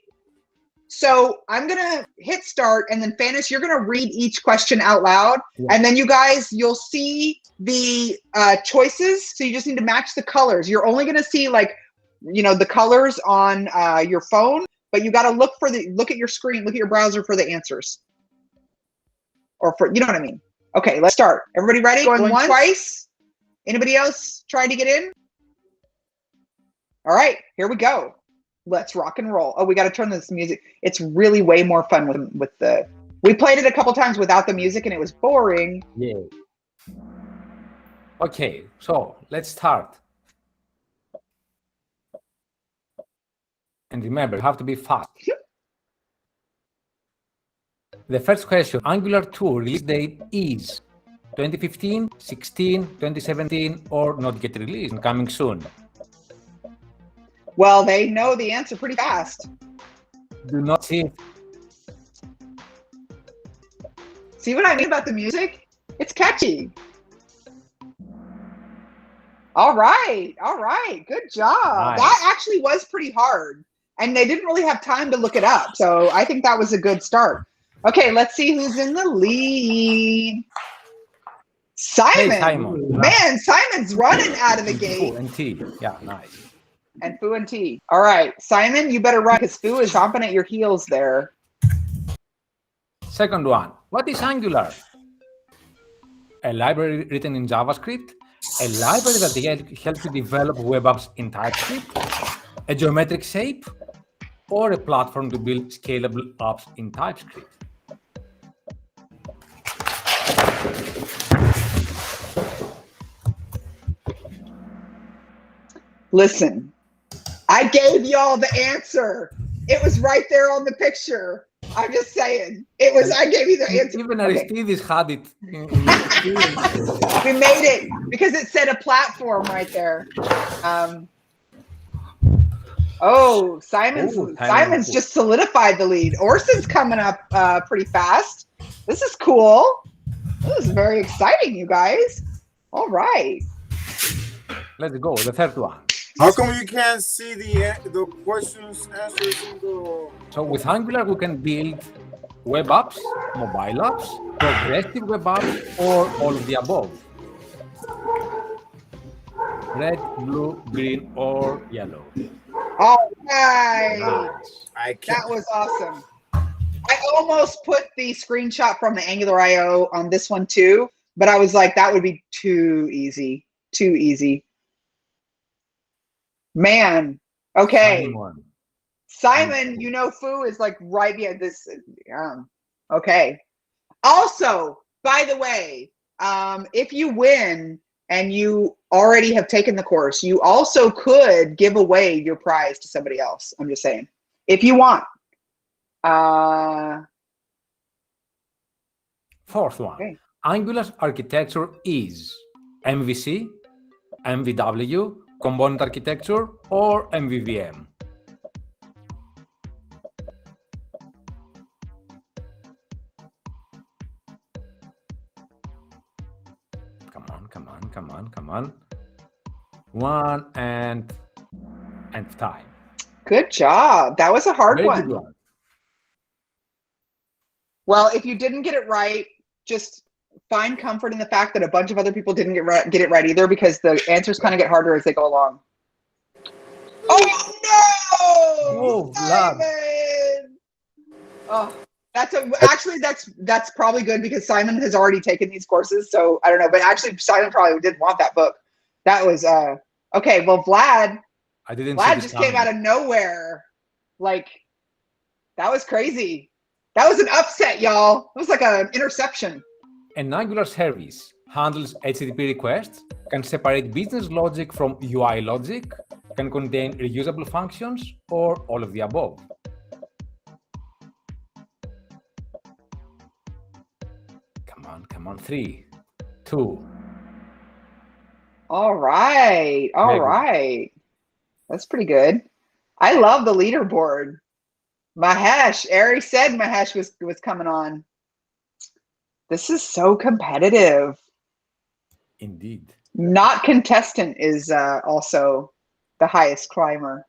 So I'm gonna hit start, and then Fanis, you're gonna read each question out loud, and then you guys, you'll see the choices. So you just need to match the colors. You're only gonna see like, the colors on your phone, but you got to look at your screen, look at your browser for the answers. Or for, you know what I mean? Okay, let's start. Everybody ready? Going once, twice? Anybody else trying to get in? All right, here we go. Let's rock and roll. Oh, we got to turn this music. It's really way more fun with the, we played it a couple times without the music and it was boring. Yeah. Okay, so let's start. And remember, you have to be fast. The first question, Angular 2 release date is 2015, 16, 2017, or not yet released and coming soon? Well, they know the answer pretty fast. Do not see. See what I mean about the music? It's catchy. All right. Good job. Nice. That actually was pretty hard. And they didn't really have time to look it up. So I think that was a good start. Okay, let's see who's in the lead. Simon. Hey, Simon. Man, Simon's running out of the gate. Fu and T. Yeah, nice. And Fu and T. All right, Simon, you better run because Fu is chomping at your heels there. Second one. What is Angular? A library written in JavaScript, a library that helps you develop web apps in TypeScript, a geometric shape, or a platform to build scalable apps in TypeScript. Listen, I gave y'all the answer. It was right there on the picture. I'm just saying. I gave you the answer. Even Aristides had it. We made it because it said a platform right there. Simon's just solidified the lead. Orson's coming up pretty fast. This is cool. This is very exciting, you guys. All right. Let's go. The third one. How come you can't see the questions answers in the... So with Angular, we can build web apps, mobile apps, progressive web apps, or all of the above. Red, blue, green, or yellow. All right. Nice. That was awesome. I almost put the screenshot from the Angular IO on this one too, but I was like, that would be too easy. Too easy. Man. Okay. Simon, you know, Fu is like right behind this. Okay. Also, by the way, if you win and you already have taken the course, you also could give away your prize to somebody else. I'm just saying, if you want. Fourth one. Okay. Angular's architecture is MVC, MVW, component architecture, or MVVM. Come on. One and time. Good job. That was a hard one. Good one. Well, if you didn't get it right, just find comfort in the fact that a bunch of other people didn't get it right either, because the answers kind of get harder as they go along. Oh no! Oh, Simon! Oh, that's probably good because Simon has already taken these courses, so I don't know. But actually, Simon probably didn't want that book. That was okay. Well, Vlad just came out of nowhere. Like, that was crazy. That was an upset, y'all. It was like an interception. An Angular service handles HTTP requests, can separate business logic from UI logic, can contain reusable functions, or all of the above. Come on, 3, 2. All right. That's pretty good. I love the leaderboard. Mahesh, Ari said Mahesh was coming on. This is so competitive. Indeed. Not contestant is also the highest climber.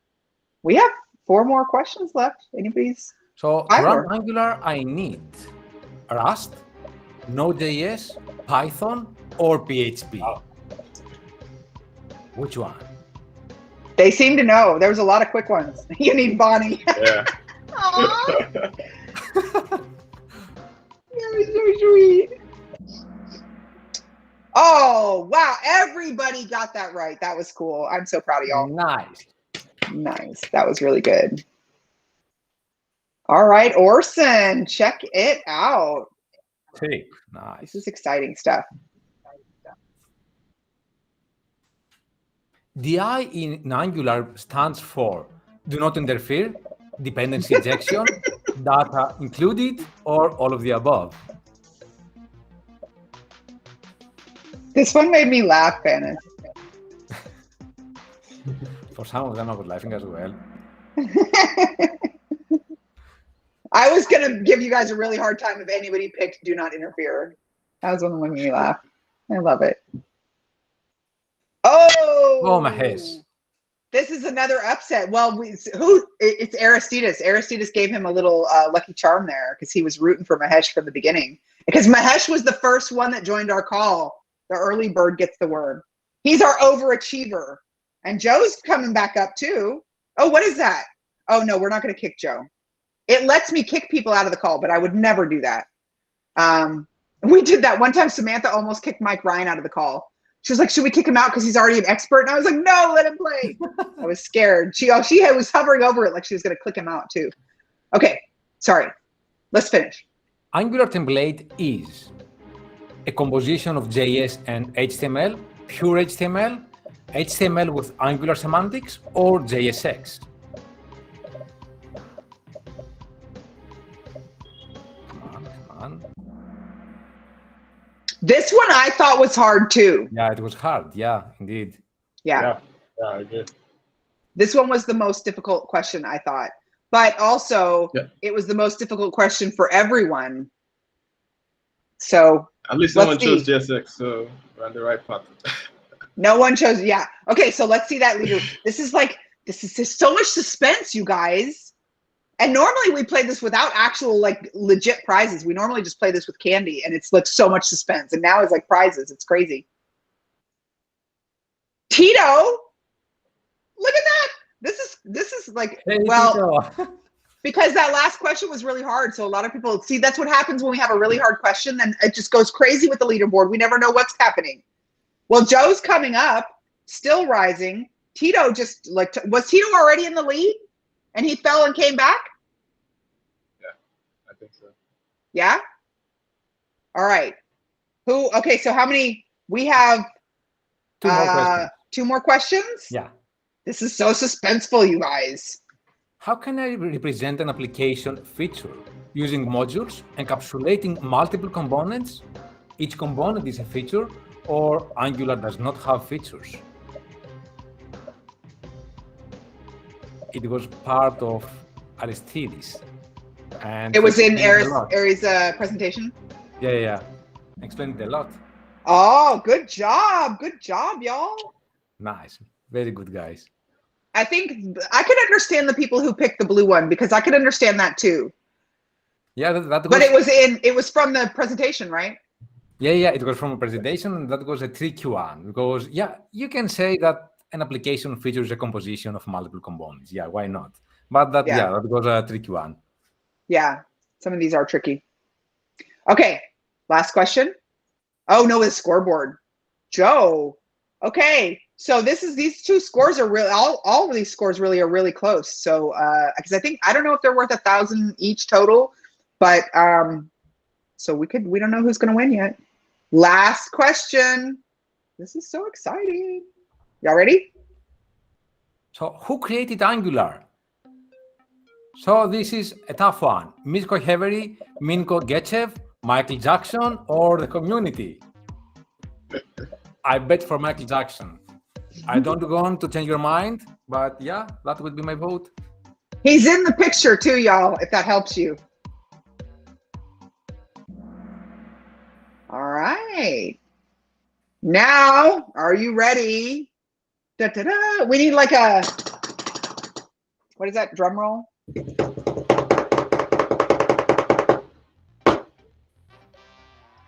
We have 4 more questions left. Anybody's? So to run Angular, I need Rust, Node.js, Python, or PHP. Oh. Which one? They seem to know. There was a lot of quick ones. You need Bonnie. Yeah. That was so sweet. Oh, wow. Everybody got that right. That was cool. I'm so proud of y'all. Nice. That was really good. All right, Orson, check it out. Nice. This is exciting stuff. The I in Angular stands for do not interfere, dependency injection, data included, or all of the above. This one made me laugh, Bannon. For some of them, I was laughing as well. I was going to give you guys a really hard time if anybody picked do not interfere. That was one that made me laugh. I love it. Oh, Oh, Mahesh. This is another upset. Well, it's Aristides. Aristides gave him a little lucky charm there because he was rooting for Mahesh from the beginning. Because Mahesh was the first one that joined our call. The early bird gets the worm. He's our overachiever. And Joe's coming back up too. Oh, what is that? Oh, no, we're not going to kick Joe. It lets me kick people out of the call, but I would never do that. We did that one time. Samantha almost kicked Mike Ryan out of the call. She was like, should we kick him out because he's already an expert? And I was like, no, let him play. I was scared. She was hovering over it like she was going to click him out too. Okay, sorry. Let's finish. Angular template is a composition of JS and HTML, pure HTML, HTML with Angular semantics, or JSX. Come on. This one I thought was hard too. Yeah, it was hard. Yeah, indeed. Yeah, I agree. This one was the most difficult question, I thought. But also, it was the most difficult question for everyone. So at least no one chose JSX, so we're on the right path. No one chose, yeah. Okay, so let's see that leader. This is so much suspense, you guys. And normally we play this without actual like legit prizes. We normally just play this with candy, and it's like so much suspense. And now it's like prizes. It's crazy. Tito, look at that. This is like, well, because that last question was really hard. So a lot of people see that's what happens when we have a really hard question. Then it just goes crazy with the leaderboard. We never know what's happening. Well, Joe's coming up, still rising. Tito just like, was Tito already in the lead? And he fell and came back? Yeah, I think so. Yeah? All right. Okay, so how many? We have two more questions? Yeah. This is so suspenseful, you guys. How can I represent an application feature using modules, encapsulating multiple components? Each component is a feature, or Angular does not have features? It was part of Aristides. And it was in Ari's presentation? Yeah. Explained it a lot. Oh, good job. Good job, y'all. Nice. Very good, guys. I think I could understand the people who picked the blue one because I could understand that too. Yeah, that was, but it was from the presentation, right? Yeah, it was from a presentation, and that was a tricky one because you can say that an application features a composition of multiple components. Yeah, why not? But that was a tricky one. Yeah, some of these are tricky. Okay, last question. Oh no, the scoreboard. Joe. Okay, so these two scores are really all of these scores really are really close. So because I don't know if they're worth 1,000 each total, but so we don't know who's gonna win yet. Last question. This is so exciting. Y'all ready? So who created Angular? So this is a tough one. Misko Hevery, Minko Getchev, Michael Jackson, or the community? I bet for Michael Jackson. I don't want to change your mind, but yeah, that would be my vote. He's in the picture too, y'all, if that helps you. All right. Now, are you ready? Da-da-da. We need like a, what is that, drum roll?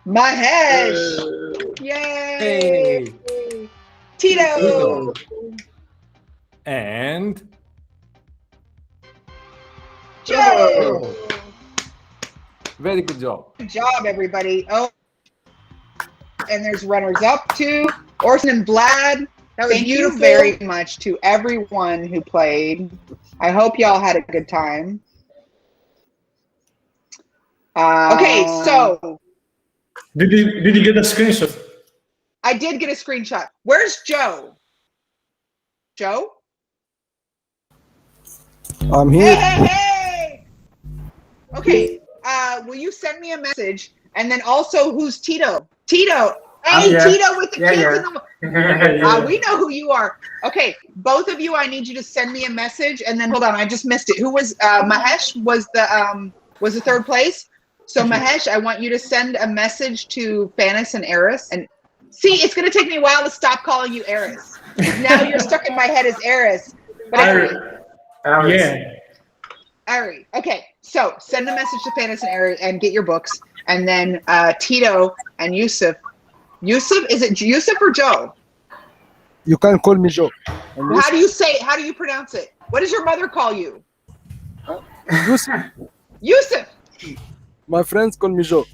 Mahesh! Yay! Hey. Tito! And Joe! Very good job. Good job, everybody. Oh, and there's runners up too. Orson and Vlad. Thank you very much to everyone who played. I hope y'all had a good time. Okay, so. Did you get a screenshot? I did get a screenshot. Where's Joe? Joe? I'm here. Hey! Okay, will you send me a message? And then also, who's Tito? Tito. Hey, Tito with the kids in the... we know who you are. Okay, both of you, I need you to send me a message. And then, hold on, I just missed it. Who was, Mahesh was the third place. So Mahesh, I want you to send a message to Fanis and Eris. And see, it's going to take me a while to stop calling you Eris. Now you're stuck in my head as Aris. But Ari. Yeah. Ari. Okay, so send a message to Panis and Ari and get your books. And then Tito and Yusuf. Yusuf, is it Yusuf or Joe? You can call me Joe. How do you say it? How do you pronounce it? What does your mother call you? Yusuf. Yusuf. My friends call me Joe.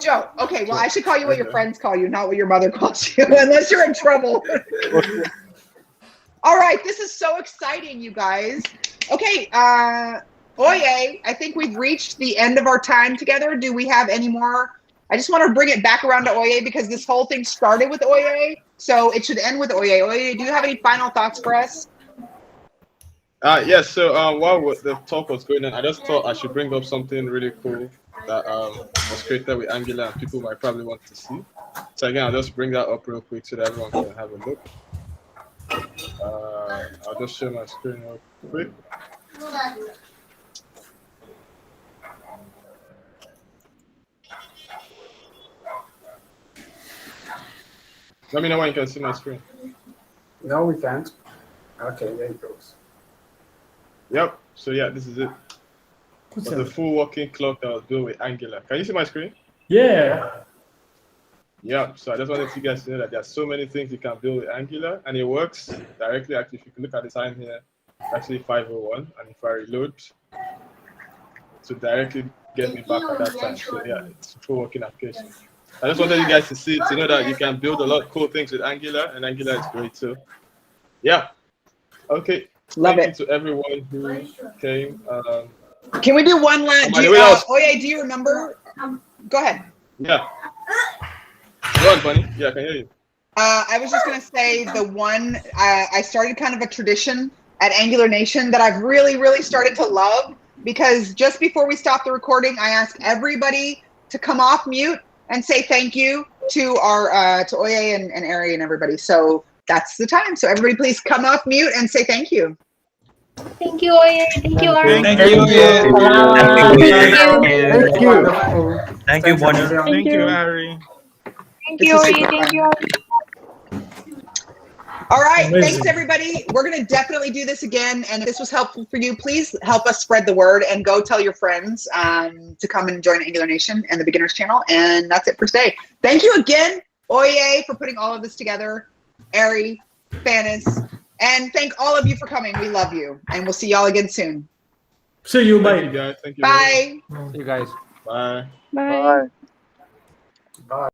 Joe. Okay, well, I should call you what your friends call you, not what your mother calls you, unless you're in trouble. All right, this is so exciting, you guys. Okay, Oye, I think we've reached the end of our time together. Do we have any more? I just want to bring it back around to Oye because this whole thing started with Oye, so it should end with Oye. Oye, do you have any final thoughts for us? Yes, so while the talk was going on, I just thought I should bring up something really cool that was created with Angular and people might probably want to see. So again, I'll just bring that up real quick so that everyone can have a look. I'll just share my screen real quick. Let me know when you can see my screen. No, we can't. Okay, there it goes. Yep. So yeah, this is it. But the full working clock that was built with Angular. Can you see my screen? Yeah. Yeah. So I just wanted you guys to know that there's so many things you can build with Angular, and it works directly. Actually, if you can look at the time here, actually 501, and if I reload, to directly get me back at that time. So yeah, it's a full working application. I just wanted you guys to see, to know that you can build a lot of cool things with Angular, and Angular is great too. Yeah. Okay. Love Thank it. you to everyone who came. Can we do one last? Oye, do you remember? Go ahead. Yeah. Go on, Bunny. Yeah, I can hear you. I was just going to say the one, I started kind of a tradition at Angular Nation that I've really, really started to love, because just before we stop the recording, I ask everybody to come off mute and say thank you to our to Oye and Ari and everybody. So that's the time. So everybody please come off mute and say thank you. Thank you, Oye. Thank you, Ari. Thank you. Thank you, Bonnie. Thank you, Ari. Thank you, Oye. Thank you, Ari. All right, Amazing. thanks everybody. We're going to definitely do this again. And if this was helpful for you, please help us spread the word and go tell your friends to come and join Angular Nation and the Beginners channel. And that's it for today. Thank you again, Oye, for putting all of this together. Ari, Fanis, and thank all of you for coming. We love you. And we'll see y'all again soon. See you. Bye. Thank you, guys. Thank you. Bye. You guys. Bye. Bye. Bye.